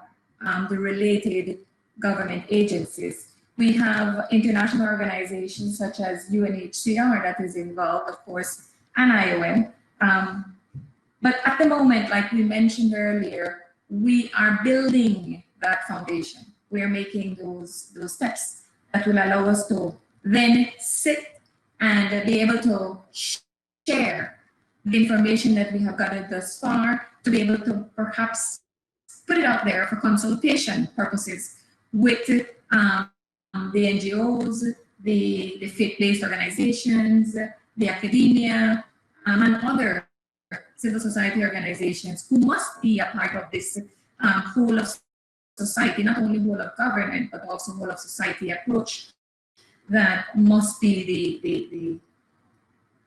the related government agencies. We have international organizations such as UNHCR that is involved, of course, and IOM. But at the moment, like we mentioned earlier, we are building that foundation. We are making those steps that will allow us to then sit and be able to share the information that we have gathered thus far, to be able to perhaps put it out there for consultation purposes with the NGOs, the faith-based organizations, the academia, and other civil society organizations who must be a part of this whole of society, not only whole of government, but also whole of society approach that must be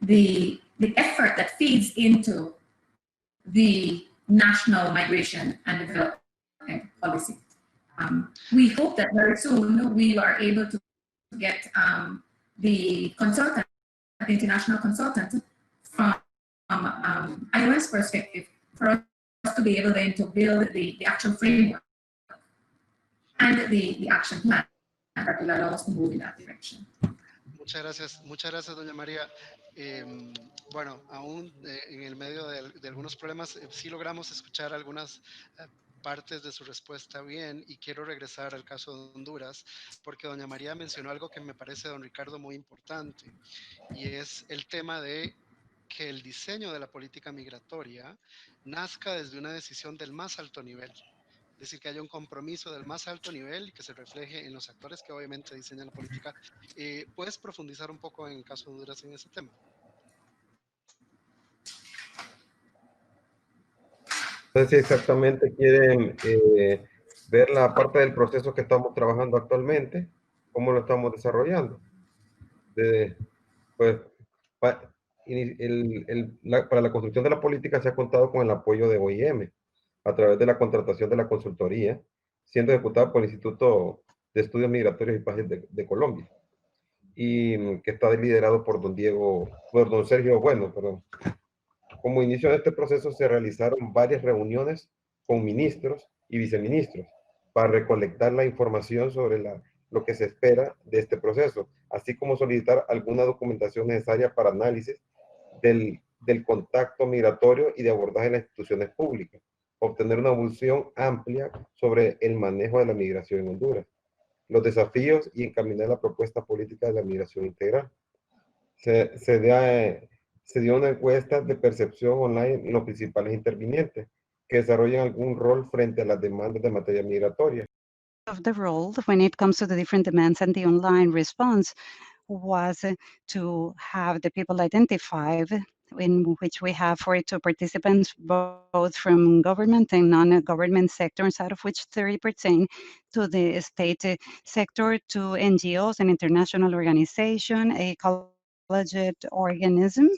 the effort that feeds into the national migration and development policy. We hope that very soon we are able to get the consultant, the international consultant from IOS perspective for us to be able then to build the actual framework and the action plan that will allow us to move in that direction. Muchas gracias, doña María. Bueno, aún en el medio de algunos problemas, sí logramos escuchar algunas partes de su respuesta bien, y quiero regresar al caso de Honduras, porque doña María mencionó algo que me parece, don Ricardo, muy importante, y es el tema de que el diseño de la política migratoria nazca desde una decisión del más alto nivel. Es decir, que haya un compromiso del más alto nivel y que se refleje en los actores que obviamente diseñan la política. ¿Puedes profundizar un poco en el caso de Honduras en ese tema? No sé si exactamente quieren ver la parte del proceso que estamos trabajando actualmente, cómo lo estamos desarrollando. Pues, para la construcción de la política se ha contado con el apoyo de OIM a través de la contratación de la consultoría, siendo ejecutada por el Instituto de Estudios Migratorios y Paz de Colombia, y que está liderado por don Sergio Bueno, perdón. Como inicio de este proceso se realizaron varias reuniones con ministros y viceministros para recolectar la información sobre lo que se espera de este proceso, así como solicitar alguna documentación necesaria para análisis del contacto migratorio y de abordaje en las instituciones públicas, obtener una visión amplia sobre el manejo de la migración en Honduras, los desafíos y encaminar la propuesta política de la migración integral. Se dio una encuesta de percepción online en los principales intervinientes que desarrollan algún rol frente a las demandas de materia migratoria. Of the role when it comes to the different demands, and the online response was to have the people identified, in which we have 42 participants, both from government and non-government sectors, out of which 30 pertain to the state sector, to NGOs, an international organization, a collegiate organism.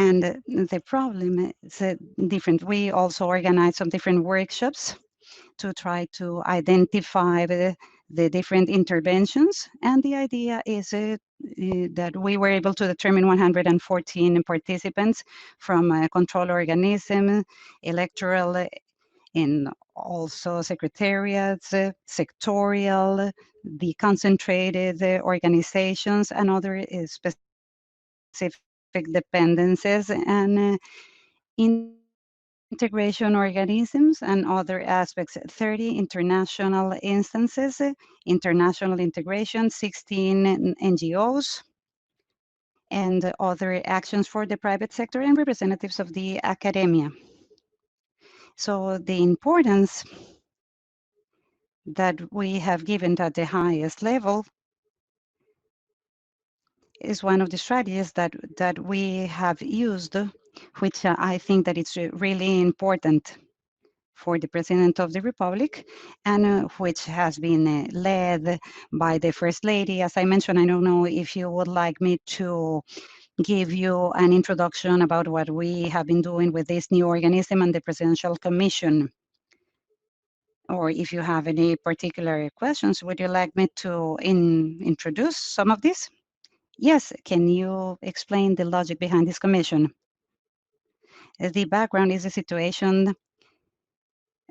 And the problem is different. We also organize some different workshops to try to identify the different interventions. And the idea is that we were able to determine 114 participants from a control organism, electoral, and also secretariats, sectorial, the concentrated organizations, and other specific dependencies, and integration organisms and other aspects, 30 international instances, international integration, 16 NGOs, and other actions for the private sector and representatives of the academia. So the importance that we have given at the highest level is one of the strategies that we have used, which I think that it's really important for the President of the Republic, and which has been led by the First Lady. As I mentioned, I don't know if you would like me to give you an introduction about what we have been doing with this new organism and the Presidential Commission. Or if you have any particular questions, would you like me to introduce some of this? Yes, can you explain the logic behind this commission? The background is the situation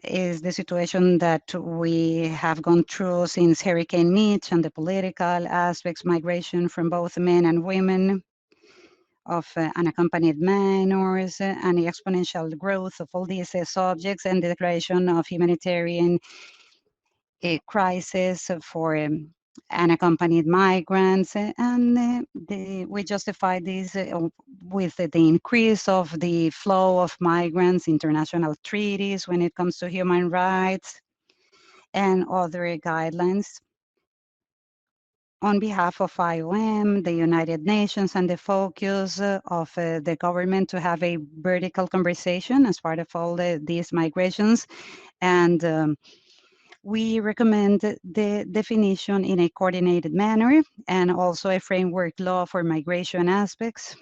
that we have gone through since Hurricane Mitch, and the political aspects, migration from both men and women, of unaccompanied minors, and the exponential growth of all these subjects, and the declaration of humanitarian crisis for unaccompanied migrants. And we justify this with the increase of the flow of migrants, international treaties when it comes to human rights, and other guidelines on behalf of IOM, the United Nations, and the focus of the government to have a vertical conversation as part of all these migrations. And we recommend the definition in a coordinated manner, and also a framework law for migration aspects.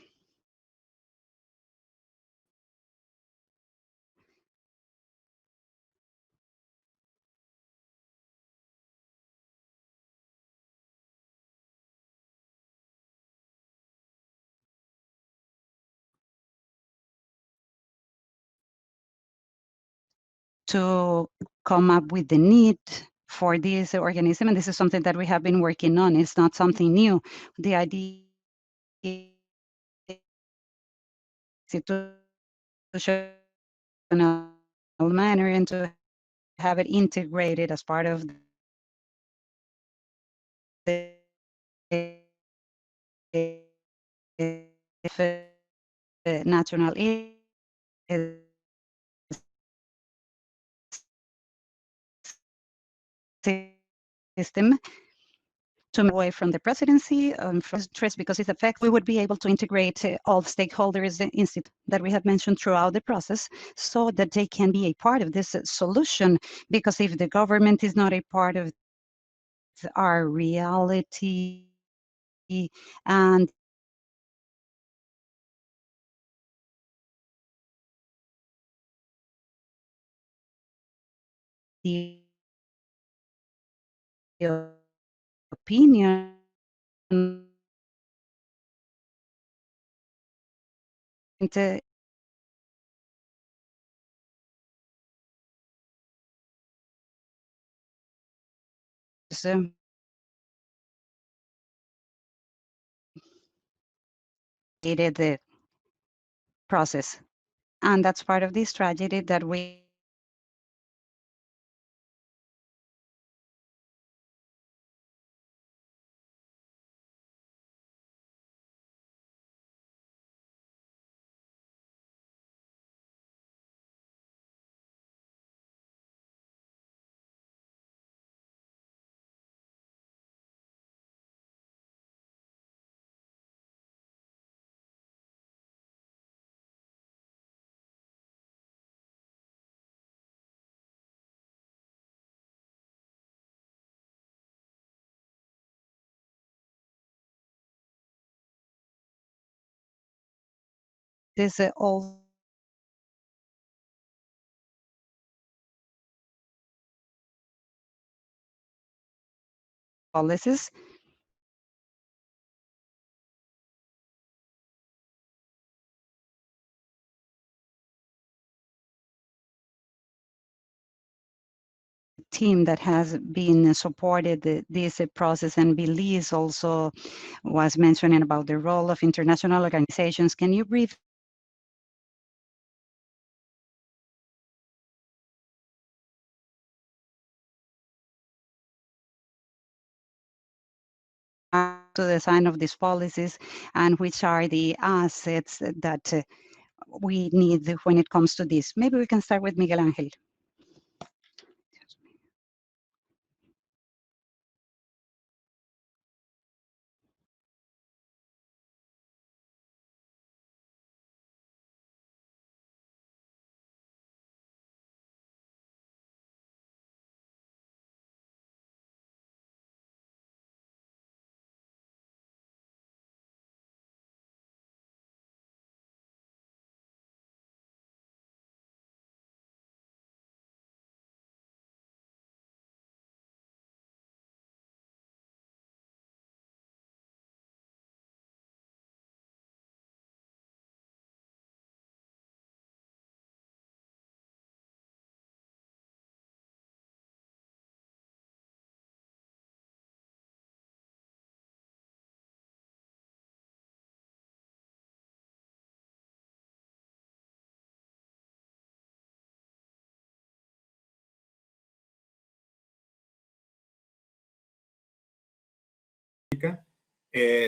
To come up with the need for this organism, and this is something that we have been working on. It's not something new. The idea institutional manner, and to have it integrated as part of the national system, to move away from the presidency, from stress, because it affects, we would be able to integrate all stakeholders that we have mentioned throughout the process, so that they can be a part of this solution. Because if the government is not a part of our reality, and the opinion the process. And that's part of this tragedy that we this all policies. Team that has been supported this process, and Belize also was mentioning about the role of international organizations. Can you brief to the sign of these policies, and which are the assets that we need when it comes to this? Maybe we can start with Miguel Ángel.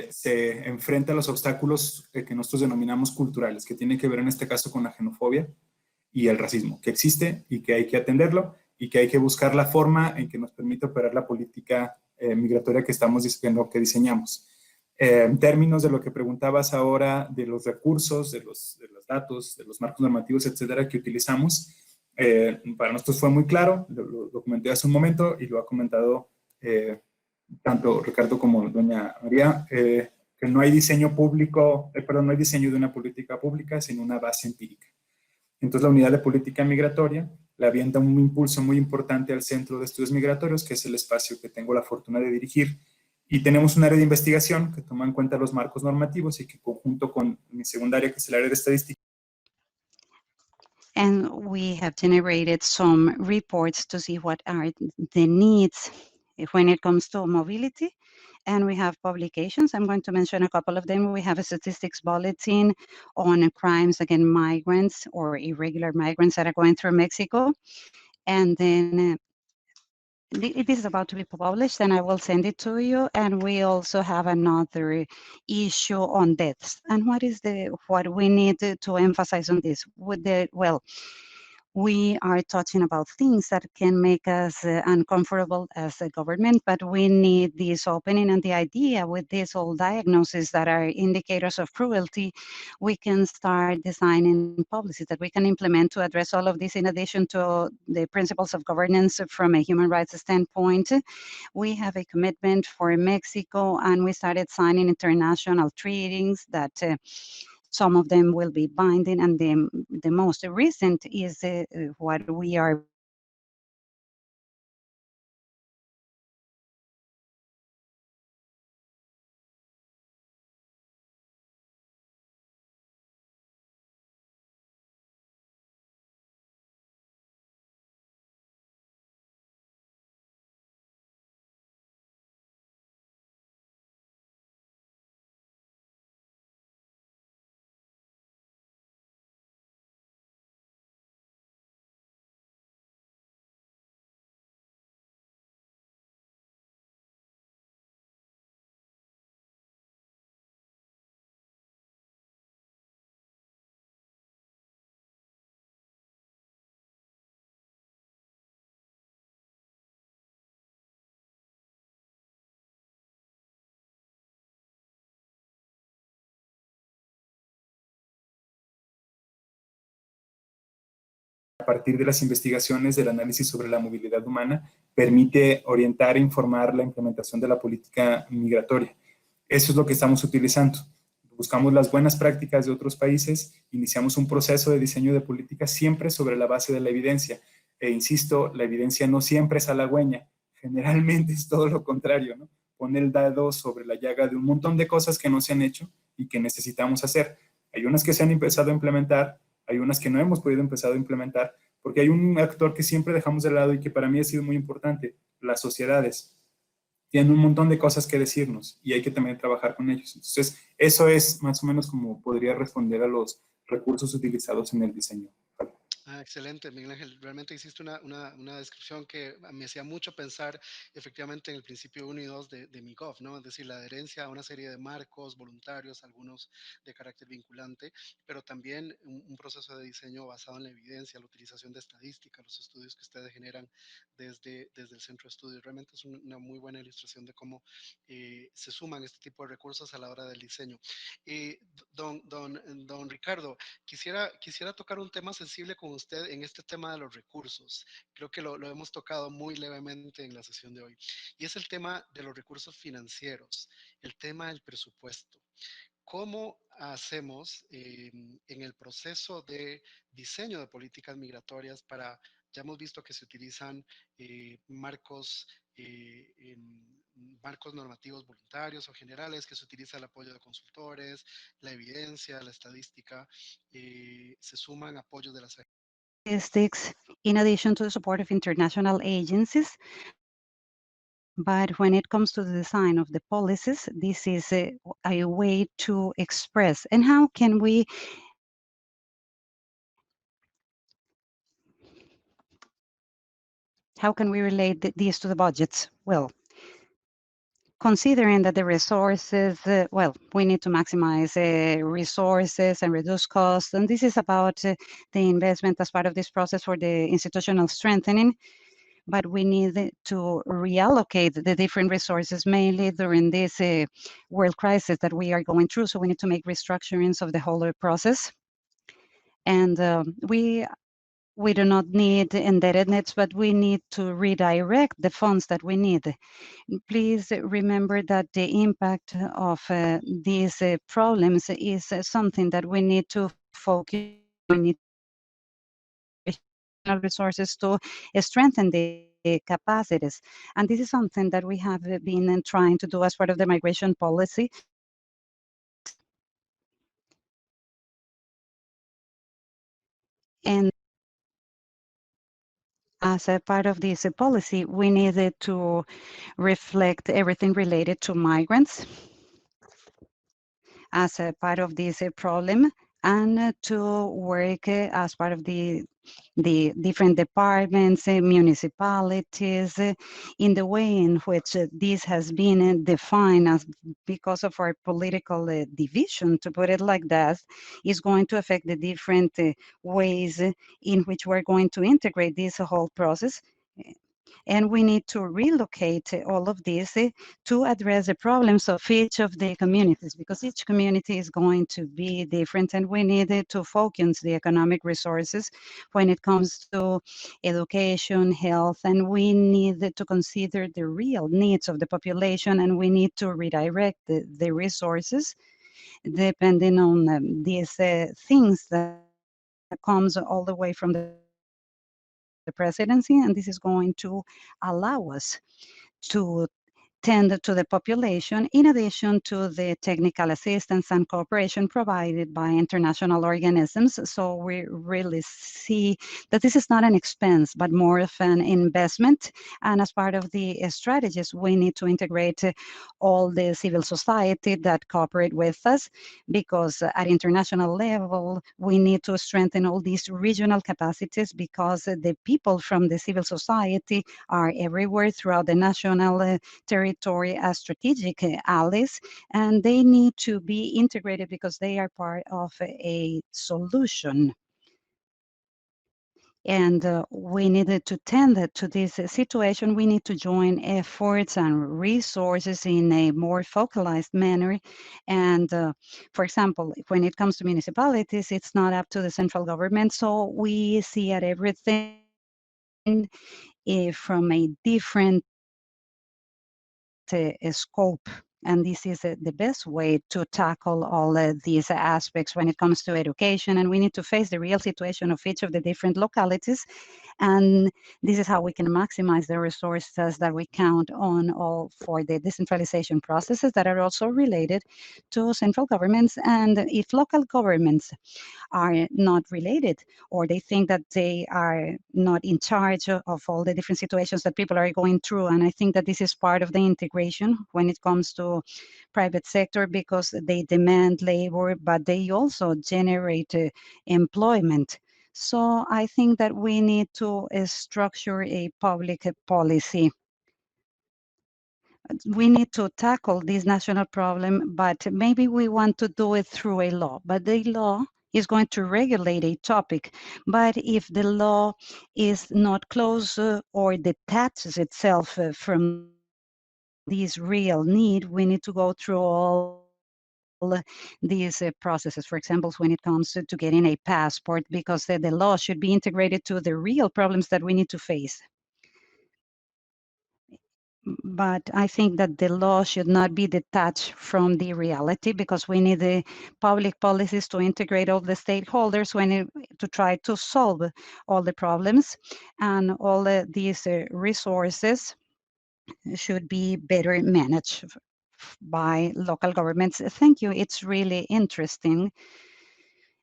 Se enfrenta a los obstáculos que nosotros denominamos culturales, que tiene que ver en este caso con la xenofobia y el racismo, que existe y que hay que atenderlo y que hay que buscar la forma en que nos permite operar la política migratoria que estamos diciendo que diseñamos. En términos de lo que preguntabas ahora, de los recursos, de los datos, de los marcos normativos, etcétera, que utilizamos, para nosotros fue muy claro, lo comenté hace un momento y lo ha comentado tanto Ricardo como doña María, que no hay diseño público, no hay diseño de una política pública sin una base empírica. Entonces la unidad de política migratoria le avienta un impulso muy importante al Centro de Estudios Migratorios, que es el espacio que tengo la fortuna de dirigir, y tenemos un área de investigación que toma en cuenta los marcos normativos y que conjunto con mi secundaria, que es el área de estadística. And we have generated some reports to see what are the needs when it comes to mobility. And we have publications. I'm going to mention a couple of them. We have a statistics bulletin on crimes against migrants or irregular migrants that are going through Mexico. And then it is about to be published, and I will send it to you. And we also have another issue on deaths. And what we need to emphasize on this? We are talking about things that can make us uncomfortable as a government, but we need this opening, and the idea with this whole diagnosis that are indicators of cruelty, we can start designing policies that we can implement to address all of this, in addition to the principles of governance from a human rights standpoint. We have a commitment for Mexico, and we started signing international treaties that some of them will be binding, and the most recent is what we are A partir de las investigaciones del análisis sobre la movilidad humana, permite orientar e informar la implementación de la política migratoria. Eso es lo que estamos utilizando. Buscamos las buenas prácticas de otros países, iniciamos un proceso de diseño de políticas siempre sobre la base de la evidencia. E insisto, la evidencia no siempre es halagüeña, generalmente es todo lo contrario, ¿no? Pone el dedo sobre la llaga de un montón de cosas que no se han hecho y que necesitamos hacer. Hay unas que se han empezado a implementar, hay unas que no hemos podido empezar a implementar, porque hay un actor que siempre dejamos de lado y que para mí ha sido muy importante, las sociedades. Tienen un montón de cosas que decirnos y hay que también trabajar con ellos. Entonces, eso es más o menos como podría responder a los recursos utilizados en el diseño. Excelente, Miguel Ángel. Realmente hiciste una descripción que me hacía mucho pensar efectivamente en el principio 1 y 2 de MIGOV, ¿no? Es decir, la adherencia a una serie de marcos voluntarios, algunos de carácter vinculante, pero también un proceso de diseño basado en la evidencia, la utilización de estadística, los estudios que ustedes generan desde el centro de estudios. Realmente es una muy buena ilustración de cómo se suman este tipo de recursos a la hora del diseño. Don Ricardo, quisiera tocar un tema sensible con usted en este tema de los recursos. Creo que lo hemos tocado muy levemente en la sesión de hoy. Y es el tema de los recursos financieros, el tema del presupuesto. ¿Cómo hacemos en el proceso de diseño de políticas migratorias para, ya hemos visto que se utilizan marcos normativos voluntarios o generales, que se utiliza el apoyo de consultores, la evidencia, la estadística, se suman apoyos de las Statistics, in addition to the support of international agencies. But when it comes to the design of the policies, this is a way to express. And how can we relate these to the budgets? Well, considering that the resources, we need to maximize resources and reduce costs. And this is about the investment as part of this process for the institutional strengthening. But we need to reallocate the different resources, mainly during this world crisis that we are going through. So we need to make restructurings of the whole process. And we do not need indebtedness, but we need to redirect the funds that we need. Please remember that the impact of these problems is something that we need to focus on. We need resources to strengthen the capacities. And this is something that we have been trying to do as part of the migration policy. And as a part of this policy, we needed to reflect everything related to migrants as a part of this problem, and to work as part of the different departments, municipalities, in the way in which this has been defined as, because of our political division, to put it like that, is going to affect the different ways in which we're going to integrate this whole process. And we need to relocate all of this to address the problems of each of the communities, because each community is going to be different, and we needed to focus the economic resources when it comes to education, health, and we needed to consider the real needs of the population, and we need to redirect the resources depending on these things that comes all the way from the presidency, and this is going to allow us to tend to the population, in addition to the technical assistance and cooperation provided by international organisms. So we really see that this is not an expense, but more of an investment. And as part of the strategies, we need to integrate all the civil society that cooperate with us, because at international level, we need to strengthen all these regional capacities, because the people from the civil society are everywhere throughout the national territory as strategic allies, and they need to be integrated because they are part of a solution. And we needed to tend to this situation. We need to join efforts and resources in a more focalized manner. And for example, when it comes to municipalities, it's not up to the central government. So we see at everything from a different scope. And this is the best way to tackle all these aspects when it comes to education. And we need to face the real situation of each of the different localities. And this is how we can maximize the resources that we count on all for the decentralization processes that are also related to central governments. And if local governments are not related, or they think that they are not in charge of all the different situations that people are going through. And I think that this is part of the integration when it comes to private sector, because they demand labor, but they also generate employment. So I think that we need to structure a public policy. We need to tackle this national problem, but maybe we want to do it through a law. But the law is going to regulate a topic. But if the law is not close or detaches itself from this real need, we need to go through all these processes. For example, when it comes to getting a passport, because the law should be integrated to the real problems that we need to face. But I think that the law should not be detached from the reality, because we need the public policies to integrate all the stakeholders to try to solve all the problems, and all these resources should be better managed by local governments. Thank you. It's really interesting.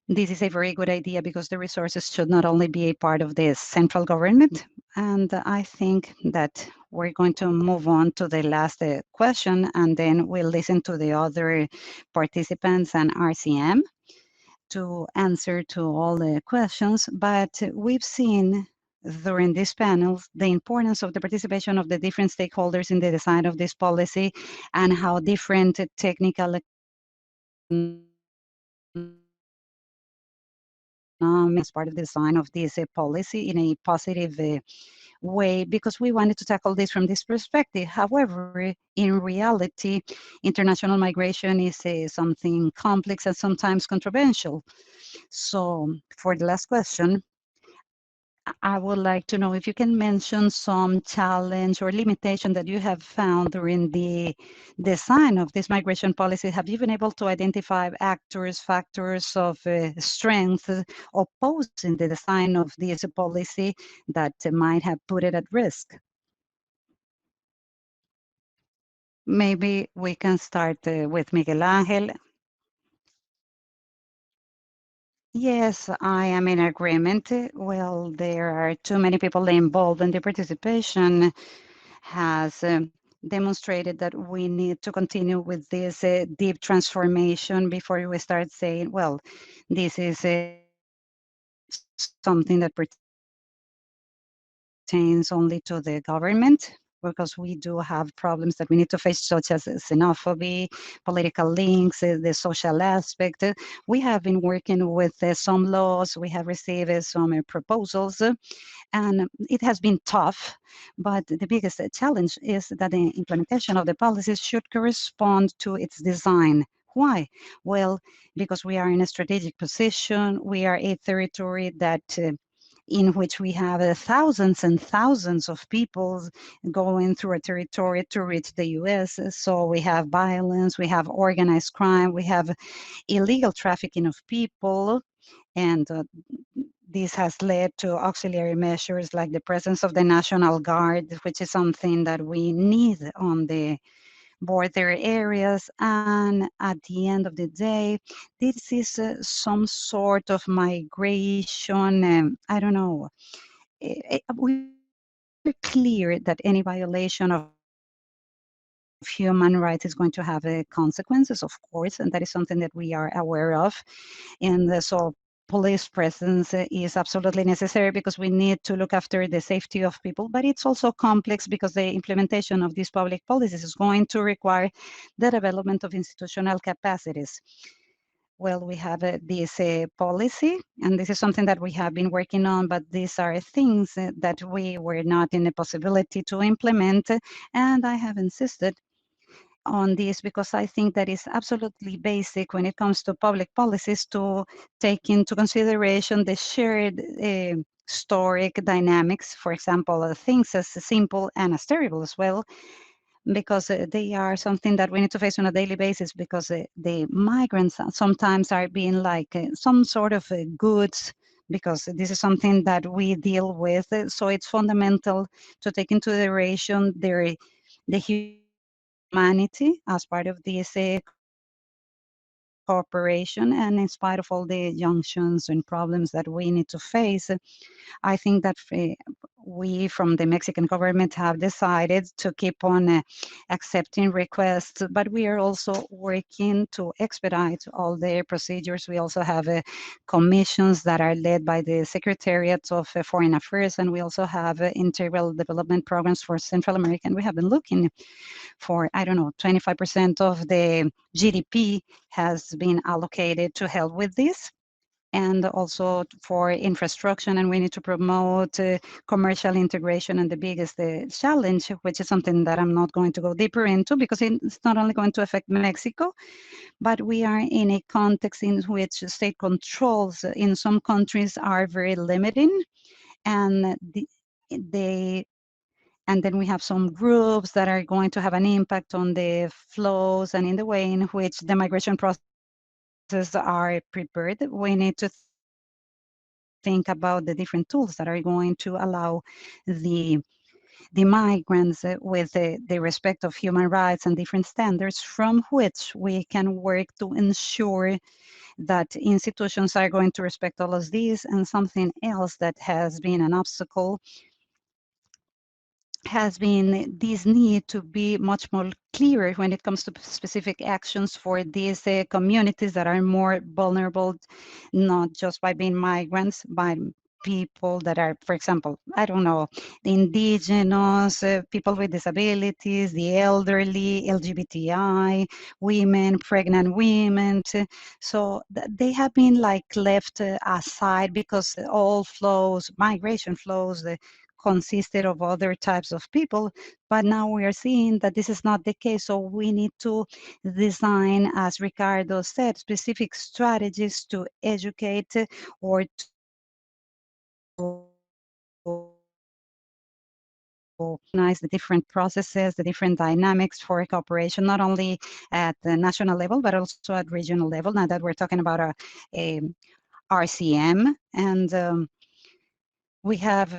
This is a very good idea, because the resources should not only be a part of the central government. And I think that we're going to move on to the last question, and then we'll listen to the other participants and RCM to answer to all the questions. But we've seen during these panels the importance of the participation of the different stakeholders in the design of this policy, and how different technical, as part of the design of this policy in a positive way, because we wanted to tackle this from this perspective. However, in reality, international migration is something complex and sometimes controversial. So for the last question, I would like to know if you can mention some challenge or limitation that you have found during the design of this migration policy. Have you been able to identify factors of strength opposing the design of this policy that might have put it at risk? Maybe we can start with Miguel Angel. Yes, I am in agreement. Well, there are too many people involved, and the participation has demonstrated that we need to continue with this deep transformation before we start saying, well, this is something that pertains only to the government, because we do have problems that we need to face, such as xenophobia, political links, the social aspect. We have been working with some laws. We have received some proposals, and it has been tough. But the biggest challenge is that the implementation of the policies should correspond to its design. Why? Well, because we are in a strategic position. We are a territory that in which we have thousands and thousands of people going through a territory to reach the US. So we have violence, we have organized crime, we have illegal trafficking of people, and this has led to auxiliary measures like the presence of the National Guard, which is something that we need on the border areas. And at the end of the day, this is some sort of migration. I don't know. We're clear that any violation of human rights is going to have consequences, of course, and that is something that we are aware of. And so police presence is absolutely necessary, because we need to look after the safety of people. But it's also complex, because the implementation of these public policies is going to require the development of institutional capacities. Well, we have this policy, and this is something that we have been working on, but these are things that we were not in a possibility to implement. And I have insisted on this, because I think that is absolutely basic when it comes to public policies, to take into consideration the shared historic dynamics. For example, things as simple and as terrible as well, because they are something that we need to face on a daily basis, because the migrants sometimes are being like some sort of goods, because this is something that we deal with. So it's fundamental to take into consideration the humanity as part of this cooperation, and in spite of all the junctions and problems that we need to face. I think that we from the Mexican government have decided to keep on accepting requests, but we are also working to expedite all the procedures. We also have commissions that are led by the Secretariat of Foreign Affairs, and we also have integral development programs for Central America. And we have been looking for, I don't know, 25% of the GDP has been allocated to help with this, and also for infrastructure, and we need to promote commercial integration. And the biggest challenge, which is something that I'm not going to go deeper into, because it's not only going to affect Mexico, but we are in a context in which state controls in some countries are very limiting, and they and then we have some groups that are going to have an impact on the flows and in the way in which the migration processes are prepared. We need to think about the different tools that are going to allow the migrants with the respect of human rights and different standards, from which we can work to ensure that institutions are going to respect all of these. And something else that has been an obstacle has been this need to be much more clearer when it comes to specific actions for these communities that are more vulnerable, not just by being migrants, by people that are, for example, I don't know, the indigenous, people with disabilities, the elderly, LGBTI, women, pregnant women. So they have been like left aside, because all flows, migration flows, consisted of other types of people. But now we are seeing that this is not the case. So we need to design, as Ricardo said, specific strategies to educate or to recognize the different processes, the different dynamics for cooperation, not only at the national level, but also at regional level. Now that we're talking about a RCM, and we have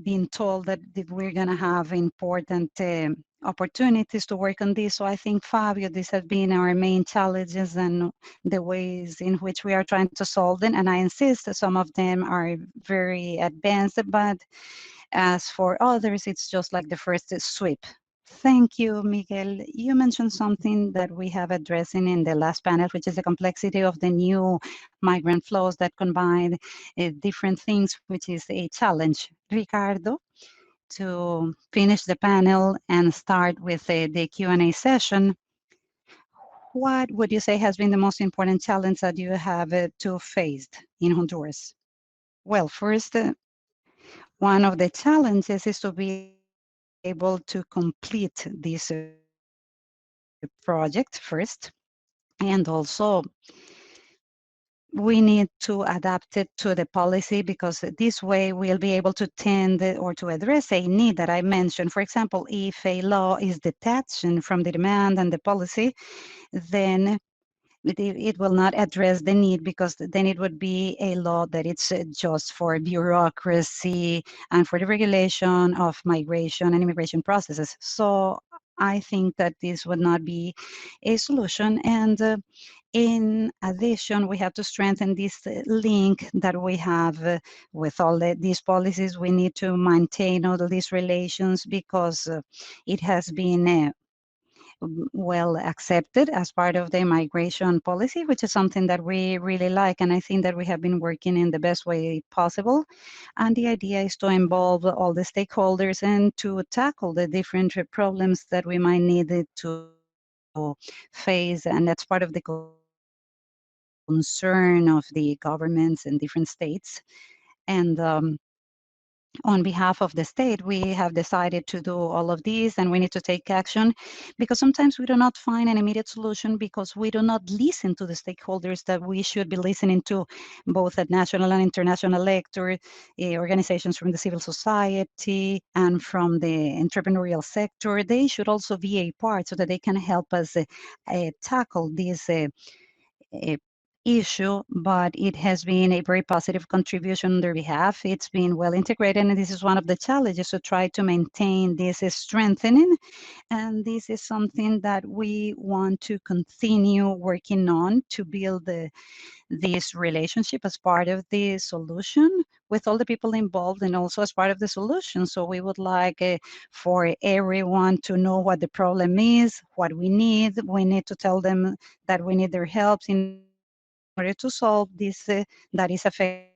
been told that we're going to have important opportunities to work on this. So I think, Fabio, these have been our main challenges and the ways in which we are trying to solve them. And I insist that some of them are very advanced, but as for others, it's just like the first sweep. Thank you, Miguel. You mentioned something that we have addressing in the last panel, which is the complexity of the new migrant flows that combine different things, which is a challenge. Ricardo, to finish the panel and start with the Q&A session, what would you say has been the most important challenge that you have to faced in Honduras? Well, first, one of the challenges is to be able to complete this project first, and also we need to adapt it to the policy, because this way we'll be able to tend or to address a need that I mentioned. For example, if a law is detached from the demand and the policy, then it will not address the need, because then it would be a law that it's just for bureaucracy and for the regulation of migration and immigration processes. So I think that this would not be a solution. And in addition, we have to strengthen this link that we have with all these policies. We need to maintain all these relations, because it has been well accepted as part of the migration policy, which is something that we really like. And I think that we have been working in the best way possible. And the idea is to involve all the stakeholders and to tackle the different problems that we might need to face. And that's part of the concern of the governments in different states. And on behalf of the state, we have decided to do all of these, and we need to take action because sometimes we do not find an immediate solution because we do not listen to the stakeholders that we should be listening to, both at national and international level, organizations from the civil society and from the entrepreneurial sector. They should also be a part so that they can help us tackle this issue, but it has been a very positive contribution on their behalf. It's been well integrated, and this is one of the challenges to try to maintain this strengthening. And this is something that we want to continue working on to build this relationship as part of the solution with all the people involved and also as part of the solution. So we would like for everyone to know what the problem is, what we need. We need to tell them that we need their help in order to solve this that is affecting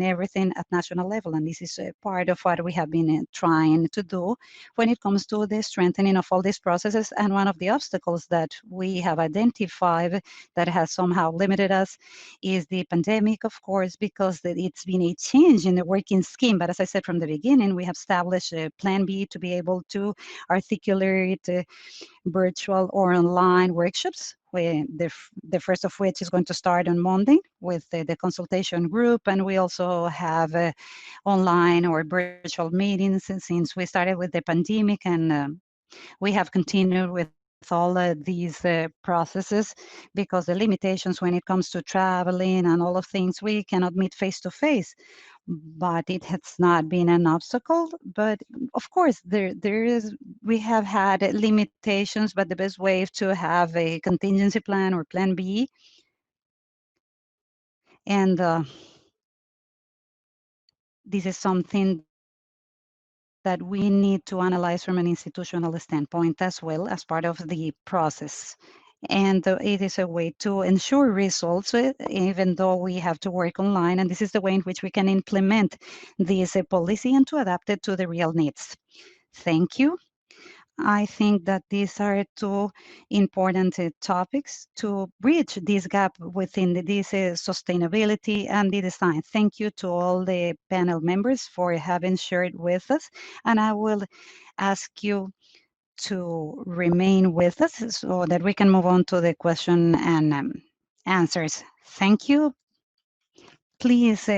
everything at national level. And this is part of what we have been trying to do when it comes to the strengthening of all these processes. And one of the obstacles that we have identified that has somehow limited us is the pandemic, of course, because it's been a change in the working scheme. But as I said from the beginning, we have established a plan B to be able to articulate virtual or online workshops, where the first of which is going to start on Monday with the consultation group. And we also have online or virtual meetings since we started with the pandemic, and we have continued with all these processes because the limitations when it comes to traveling and all of things, we cannot meet face to face. But it has not been an obstacle. But of course, we have had limitations, but the best way to have a contingency plan or plan B. And this is something that we need to analyze from an institutional standpoint as well as part of the process. And it is a way to ensure results, even though we have to work online. And this is the way in which we can implement this policy and to adapt it to the real needs. Thank you. I think that these are two important topics to bridge this gap within this sustainability and the design. Thank you to all the panel members for having shared with us. And I will ask you to remain with us so that we can move on to the question and answers. Thank you. Please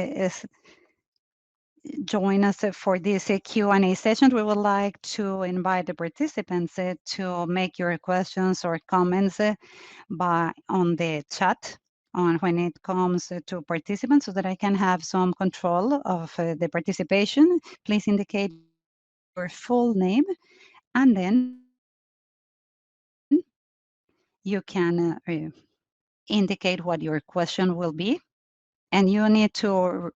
join us for this Q&A session. We would like to invite the participants to make your questions or comments on the chat when it comes to participants so that I can have some control of the participation. Please indicate your full name, and then you can indicate what your question will be. And you need to,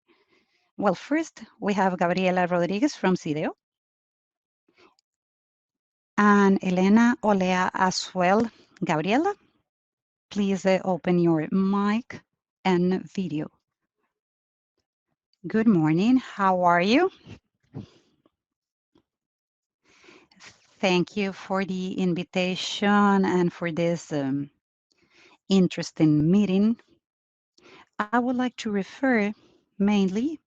well, first we have Gabriela Rodriguez from CIDEO and Elena Olea as well. Gabriela, please open your mic and video. Good morning, how are you? Thank you for the invitation and for this interesting meeting. I would like to refer mainly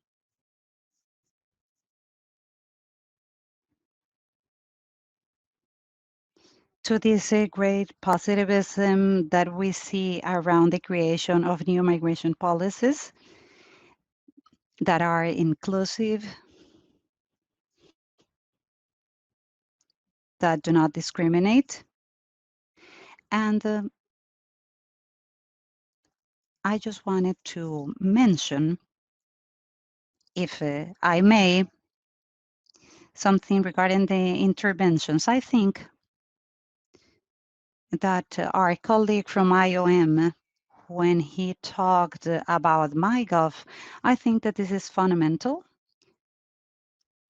to this great positivism that we see around the creation of new migration policies that are inclusive, that do not discriminate. And I just wanted to mention, if I may, something regarding the interventions. I think that our colleague from IOM, when he talked about MyGov, I think that this is fundamental.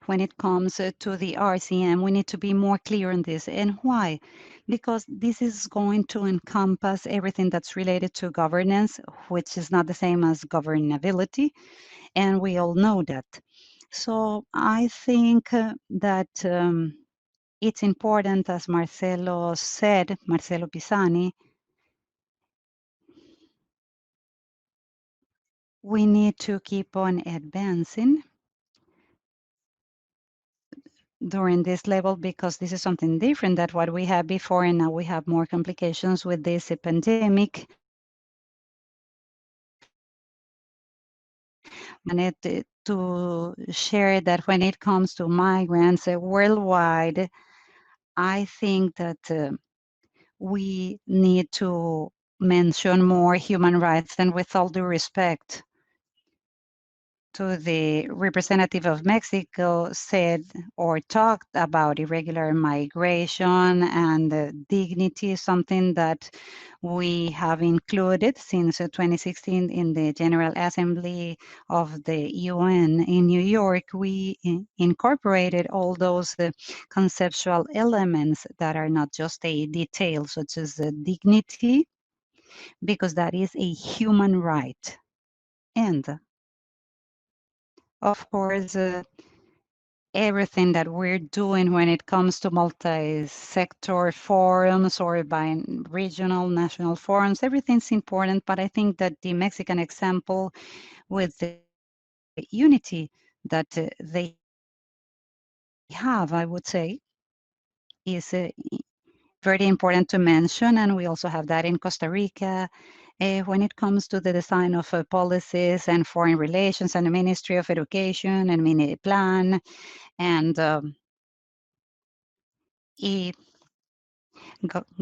When it comes to the RCM, we need to be more clear on this. And why? Because this is going to encompass everything that's related to governance, which is not the same as governability, and we all know that. So I think that it's important, as Marcelo said, Marcelo Pisani, we need to keep on advancing during this level because this is something different than what we had before, and now we have more complications with this pandemic. Wanted to share that when it comes to migrants worldwide, I think that we need to mention more human rights, and with all due respect to the representative of Mexico said or talked about irregular migration and dignity, something that we have included since 2016 in the General Assembly of the UN in New York. We incorporated all those conceptual elements that are not just a detail, such as dignity, because that is a human right. And of course, everything that we're doing when it comes to multi-sector forums or by regional, national forums, everything's important. But I think that the Mexican example with the unity that they have, I would say, is very important to mention. And we also have that in Costa Rica. When it comes to the design of policies and foreign relations and the Ministry of Education and Mini Plan and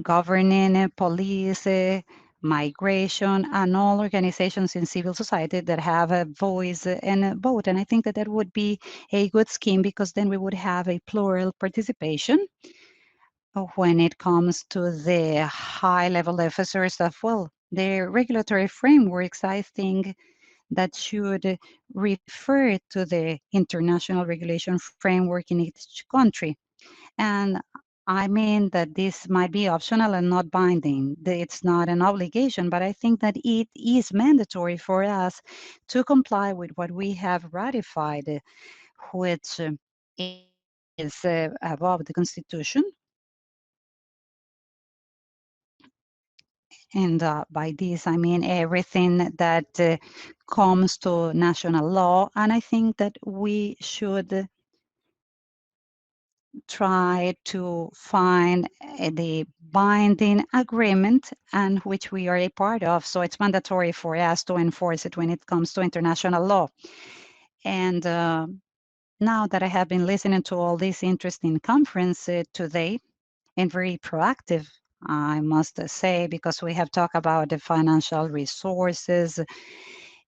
governing, police, migration, and all organizations in civil society that have a voice and a vote. And I think that that would be a good scheme because then we would have a plural participation when it comes to the high-level officers of, well, the regulatory frameworks, I think that should refer to the international regulation framework in each country. And I mean that this might be optional and not binding. It's not an obligation, but I think that it is mandatory for us to comply with what we have ratified, which is above the Constitution. And by this, I mean everything that comes to national law. And I think that we should try to find the binding agreement and which we are a part of. So it's mandatory for us to enforce it when it comes to international law. And now that I have been listening to all this interesting conference today and very proactive, I must say, because we have talked about the financial resources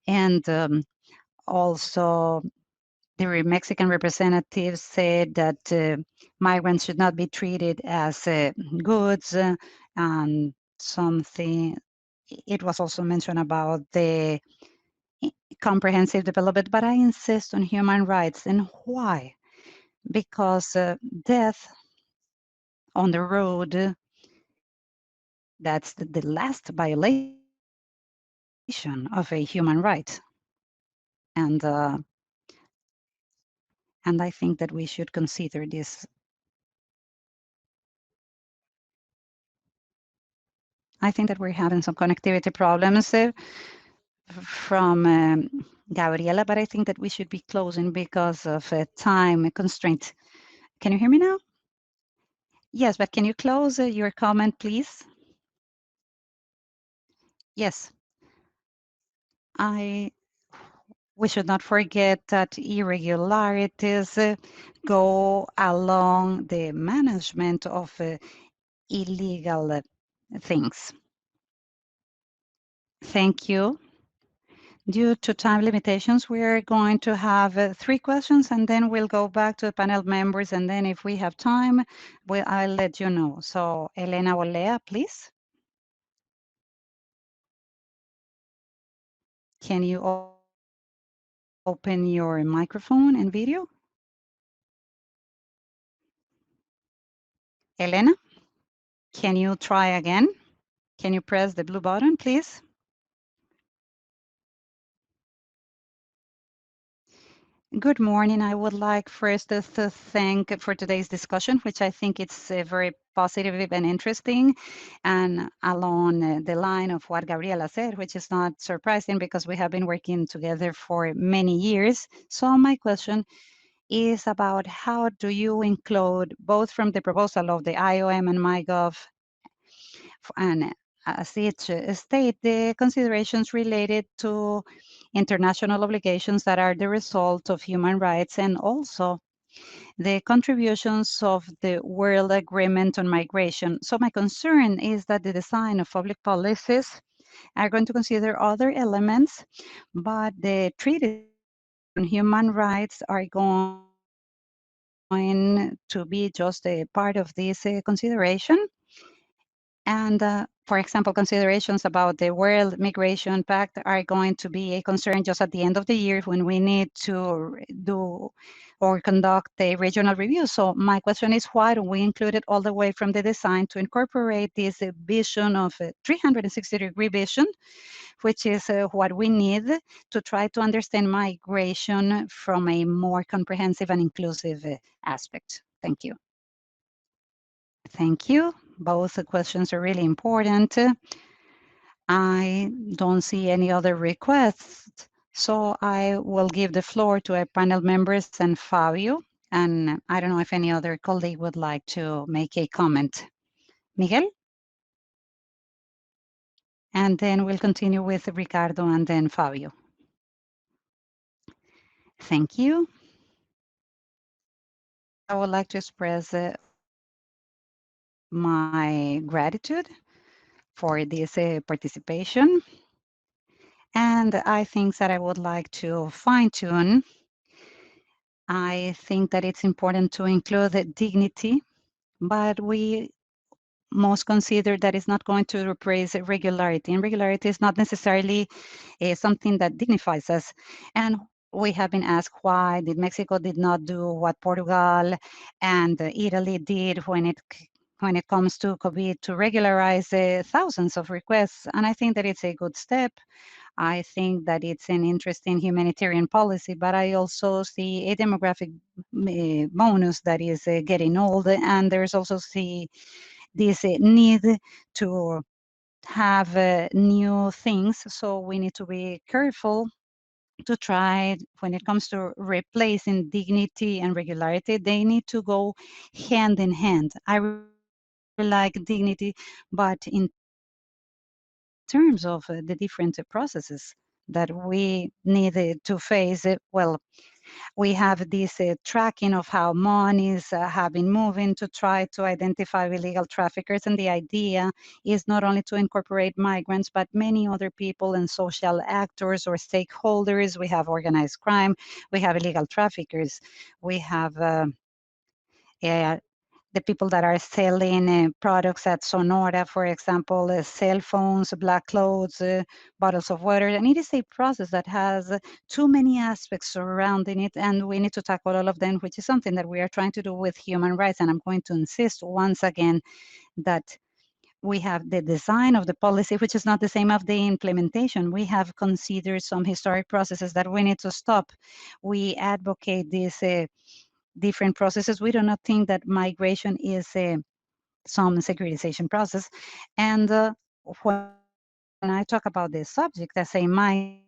and also the Mexican representative said that migrants should not be treated as goods and something. It was also mentioned about the comprehensive development, but I insist on human rights. And why? Because death on the road, that's the last violation of a human right. And I think that we should consider this. I think that we're having some connectivity problems from Gabriela, but I think that we should be closing because of a time constraint. Can you hear me now? Yes, but can you close your comment, please? Yes. We should not forget that irregularities go along the management of illegal things. Thank you. Due to time limitations, we are going to have 3 questions, and then we'll go back to the panel members, and then if we have time, I'll let you know. So, Elena Olea, please. Can you open your microphone and video? Elena, can you try again? Can you press the blue button, please? Good morning. I would like first to thank for today's discussion, which I think it's very positive and interesting, and along the line of what Gabriela said, which is not surprising because we have been working together for many years. So my question is about how do you include both from the proposal of the IOM and MyGov and as it state the considerations related to international obligations that are the result of human rights and also the contributions of the World Agreement on Migration. So my concern is that the design of public policies are going to consider other elements, but the treaties on human rights are going to be just a part of this consideration. And for example, considerations about the World Migration Pact are going to be a concern just at the end of the year when we need to do or conduct a regional review. So my question is, why don't we include it all the way from the design to incorporate this vision of a 360-degree vision, which is what we need to try to understand migration from a more comprehensive and inclusive aspect. Thank you. Thank you. Both questions are really important. I don't see any other requests, so I will give the floor to our panel members and Fabio. And I don't know if any other colleague would like to make a comment. Miguel? And then we'll continue with Ricardo and then Fabio. Thank you. I would like to express my gratitude for this participation. And I think that I would like to fine-tune. I think that it's important to include the dignity, but we must consider that it's not going to replace regularity. And regularity is not necessarily something that dignifies us. And we have been asked why did Mexico did not do what Portugal and Italy did when it comes to COVID to regularize thousands of requests. And I think that it's a good step. I think that it's an interesting humanitarian policy, but I also see a demographic bonus that is getting old, and there's also this need to have new things. So we need to be careful to try when it comes to replacing dignity and regularity. They need to go hand in hand. I really like dignity, but in terms of the different processes that we needed to face, well, we have this tracking of how monies have been moving to try to identify illegal traffickers. And the idea is not only to incorporate migrants, but many other people and social actors or stakeholders. We have organized crime, we have illegal traffickers, we have the people that are selling products at Sonora, for example, cell phones, black clothes, bottles of water. And it is a process that has too many aspects surrounding it, and we need to tackle all of them, which is something that we are trying to do with human rights. And I'm going to insist once again that we have the design of the policy, which is not the same of the implementation. We have considered some historic processes that we need to stop. We advocate these different processes. We do not think that migration is some securitization process. And when I talk about this subject as a migrant,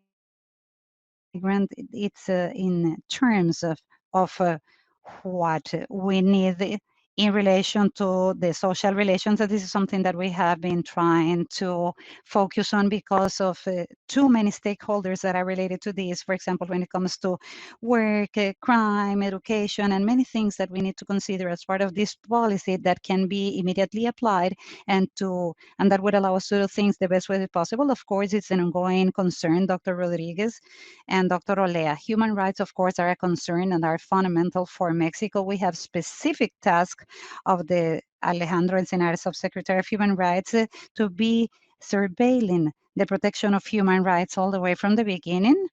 it's in terms of what we need in relation to the social relations. And this is something that we have been trying to focus on because of too many stakeholders that are related to this. For example, when it comes to work, crime, education, and many things that we need to consider as part of this policy that can be immediately applied and that would allow us to do things the best way possible. Of course, it's an ongoing concern, Dr. Rodriguez and Dr. Olea. Human rights, of course, are a concern and are fundamental for Mexico. We have specific tasks of the Alejandro Encinar, Subsecretary of Human Rights, to be surveilling the protection of human rights all the way from the beginning.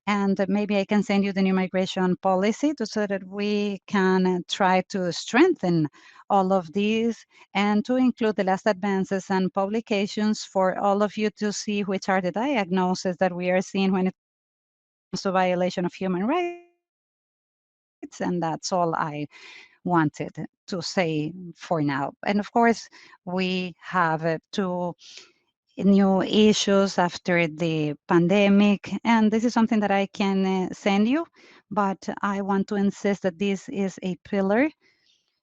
And maybe I can send you the new migration policy so that we can try to strengthen all of these and to include the last advances and publications for all of you to see which are the diagnoses that we are seeing when it comes to violation of human rights. And that's all I wanted to say for now. And of course, we have to new issues after the pandemic. And this is something that I can send you, but I want to insist that this is a pillar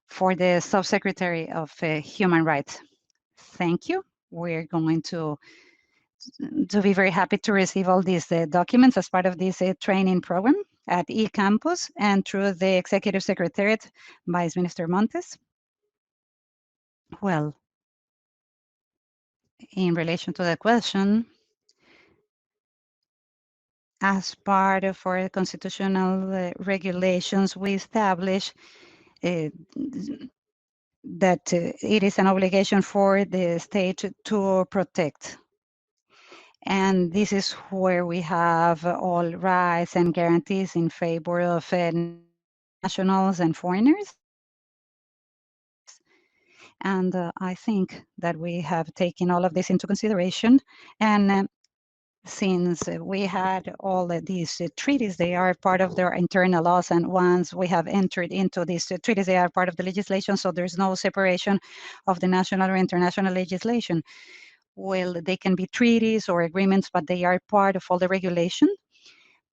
for the Subsecretary of Human Rights. Thank you. We're going to be very happy to receive all these documents as part of this training program at eCampus and through the Executive Secretariat, Vice Minister Montes. Well, in relation to the question, as part of our constitutional regulations, we establish that it is an obligation for the state to protect. And this is where we have all rights and guarantees in favor of nationals and foreigners. And I think that we have taken all of this into consideration. And since we had all of these treaties, they are part of their internal laws. And once we have entered into these treaties, they are part of the legislation. So there's no separation of the national or international legislation. Well, they can be treaties or agreements, but they are part of all the regulation,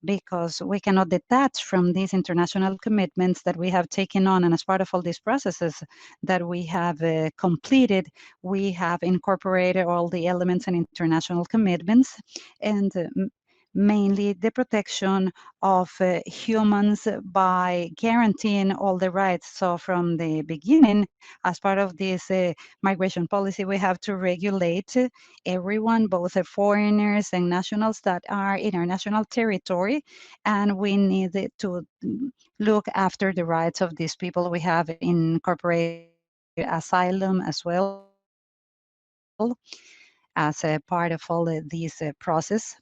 because we cannot detach from these international commitments that we have taken on. And as part of all these processes that we have completed, we have incorporated all the elements and international commitments, and mainly the protection of humans by guaranteeing all the rights. So from the beginning, as part of this migration policy, we have to regulate everyone, both foreigners and nationals that are in our national territory, and we need to look after the rights of these people. We have incorporated asylum as well as a part of all these process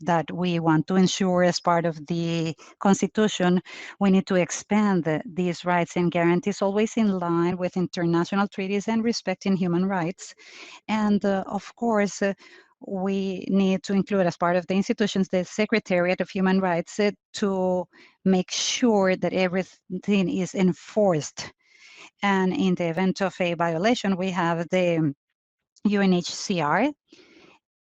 that we want to ensure as part of the Constitution. We need to expand these rights and guarantees, always in line with international treaties and respecting human rights. And of course, we need to include as part of the institutions the Secretariat of Human Rights to make sure that everything is enforced. And in the event of a violation, we have the UNHCR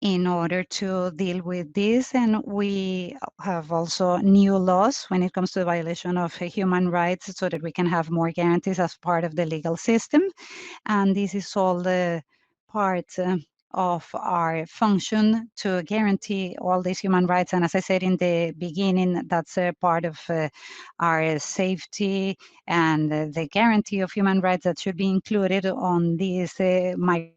in order to deal with this. And we have also new laws when it comes to the violation of human rights, so that we can have more guarantees as part of the legal system. And this is all the part of our function to guarantee all these human rights. And as I said in the beginning, that's a part of our safety and the guarantee of human rights that should be included on these migration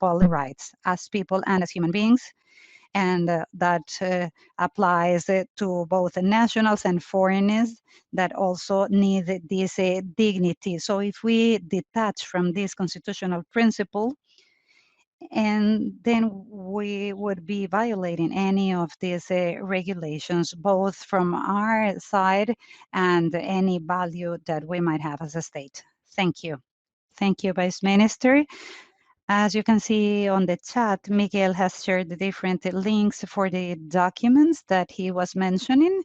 rights as people and as human beings. And that applies to both nationals and foreigners that also need this dignity. So if we detach from this constitutional principle, and then we would be violating any of these regulations, both from our side and any value that we might have as a state. Thank you. Thank you, Vice Minister. As you can see on the chat, Miguel has shared the different links for the documents that he was mentioning.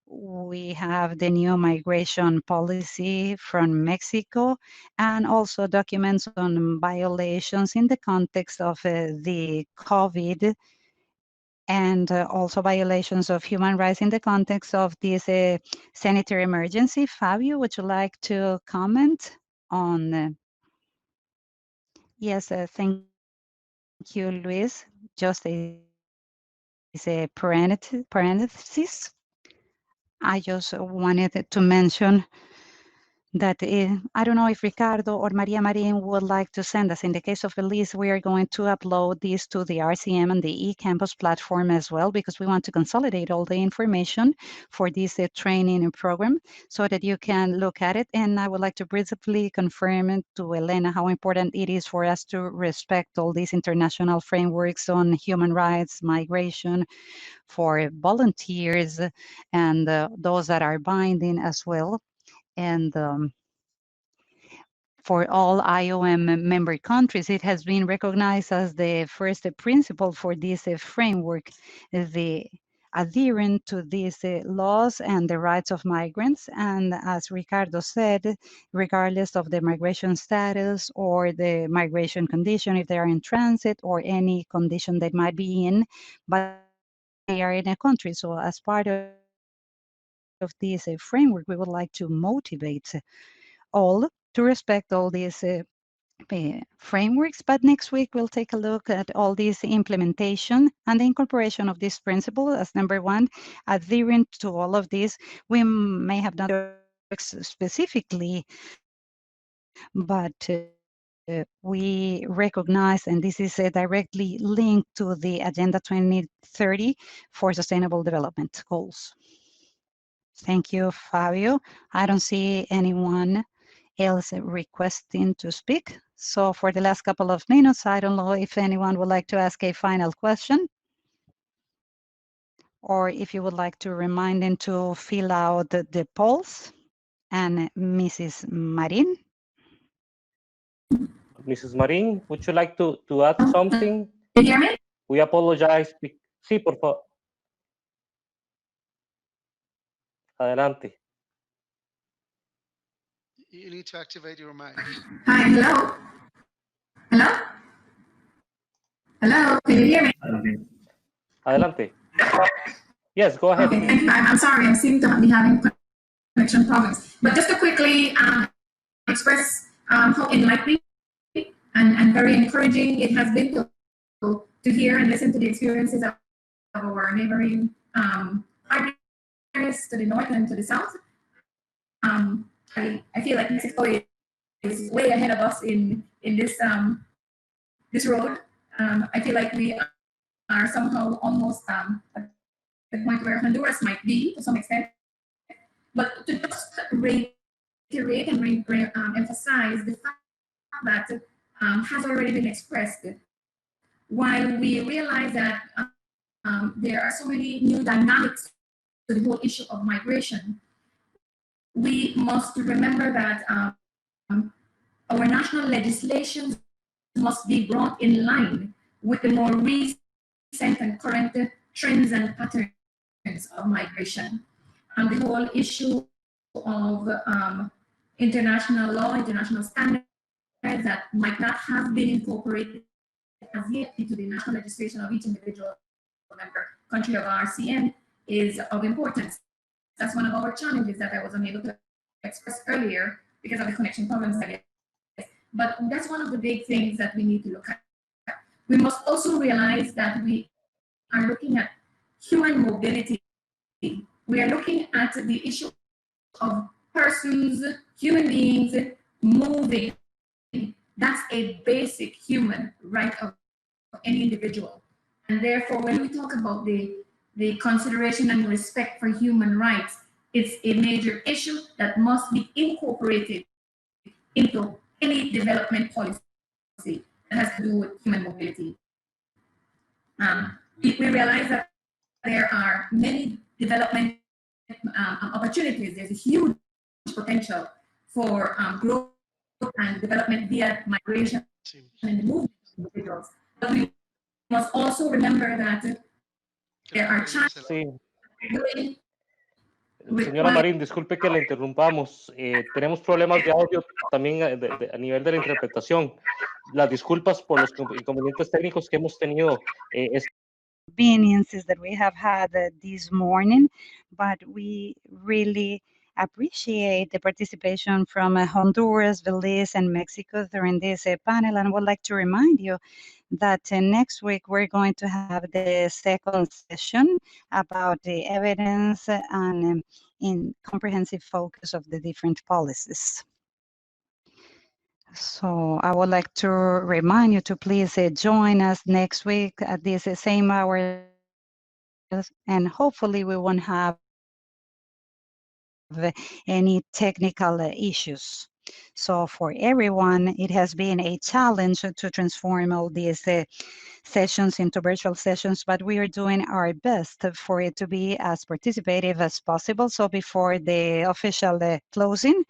We have the new migration policy from Mexico, and also documents on violations in the context of the COVID, and also violations of human rights in the context of this sanitary emergency. Fabio, would you like to comment on? Yes, thank you, Luis. Just as a parenthesis, I just wanted to mention that I don't know if Ricardo or Maria Marin would like to send us. In the case of Belize, we are going to upload these to the RCM and the eCampus platform as well, because we want to consolidate all the information for this training program so that you can look at it. And I would like to briefly confirm to Elena how important it is for us to respect all these international frameworks on human rights, migration, for volunteers, and those that are binding as well. And for all IOM member countries, it has been recognized as the first principle for this framework. The adhering to these laws and the rights of migrants. And as Ricardo said, regardless of the migration status or the migration condition, if they are in transit or any condition they might be in, but they are in a country. So as part of this framework, we would like to motivate all to respect all these frameworks, but next week we'll take a look at all this implementation and the incorporation of this principle as number one, adhering to all of this. We may have done specifically, but we recognize, and this is directly linked to the Agenda 2030 for Sustainable Development Goals. Thank you, Fabio. I don't see anyone else requesting to speak. So for the last couple of minutes, I don't know if anyone would like to ask a final question, or if you would like to remind them to fill out the polls. And Mrs. Marin. Mrs. Marin, would you like to add something? Can you hear me? We apologize. Sí, por favor. Adelante. You need to activate your mic. Hi, hello? Hello? Hello, can you hear me? Adelante. Yes, go ahead. Okay, thank you. I'm sorry, I seem to be having connection problems. But just to quickly express how enlightening and very encouraging it has been to hear and listen to the experiences of our neighboring partners to the north and to the south. I feel like Mexico is way ahead of us in this this road. I feel like we are somehow almost at the point where Honduras might be to some extent. But to just reiterate and emphasize the fact that has already been expressed, while we realize that there are so many new dynamics to the whole issue of migration, we must remember that our national legislation must be brought in line with the more recent and current trends and patterns of migration. And the whole issue of international law, international standards that might not have been incorporated as yet into the national legislation of each individual member country of RCN is of importance. That's one of our challenges that I was unable to express earlier because of the connection problems. But that's one of the big things that we need to look at. We must also realize that we are looking at human mobility. We are looking at the issue of persons, human beings moving. That's a basic human right of any individual. And therefore, when we talk about the consideration and respect for human rights, it's a major issue that must be incorporated into any development policy that has to do with human mobility. We realize that there are many development opportunities. There's a huge potential for growth and development via migration and the movement of individuals. But we must also remember that there are challenges. Sí. Señora Marín, disculpe que la interrumpamos. Tenemos problemas de audio también a nivel de la interpretación. Las disculpas por los inconvenientes técnicos que hemos tenido. Inconveniences that we have had this morning, but we really appreciate the participation from Honduras, Belize, and Mexico during this panel, and would like to remind you that next week we're going to have the second session about the evidence and in comprehensive focus of the different policies. So I would like to remind you to please join us next week at this same hour, and hopefully we won't have any technical issues. So for everyone, it has been a challenge to transform all these sessions into virtual sessions, but we are doing our best for it to be as participative as possible. So before the official closing,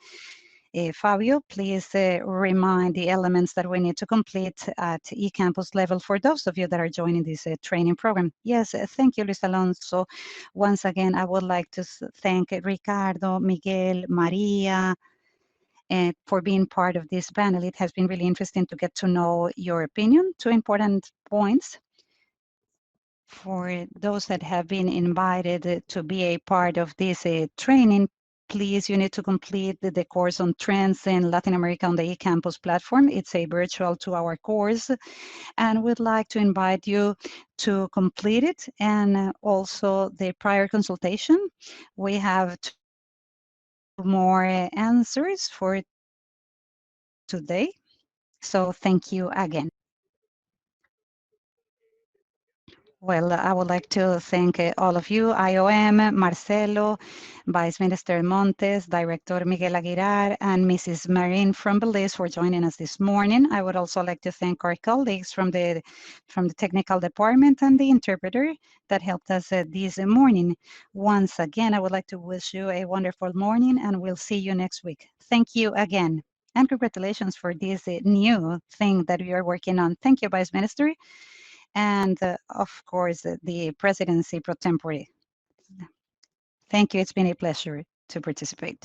Fabio, please remind the elements that we need to complete at eCampus level for those of you that are joining this training program. Yes, thank you, Luis Alonso. Once again, I would like to thank Ricardo, Miguel, Maria, for being part of this panel. It has been really interesting to get to know your opinion. 2 important points. For those that have been invited to be a part of this training, please, you need to complete the course on trends in Latin America on the eCampus platform. It's a virtual 2-hour course, and we'd like to invite you to complete it. And also the prior consultation. We have 2 more answers for today. So thank you again. Well, I would like to thank all of you, IOM, Marcelo, Vice Minister Montes, Director Miguel Aguilar, and Mrs. Marin from Belize for joining us this morning. I would also like to thank our colleagues from the technical department and the interpreter that helped us this morning. Once again, I would like to wish you a wonderful morning, and we'll see you next week. Thank you again. And congratulations for this new thing that we are working on. Thank you, Vice Minister. And of course, the presidency pro tempore. Thank you. It's been a pleasure to participate.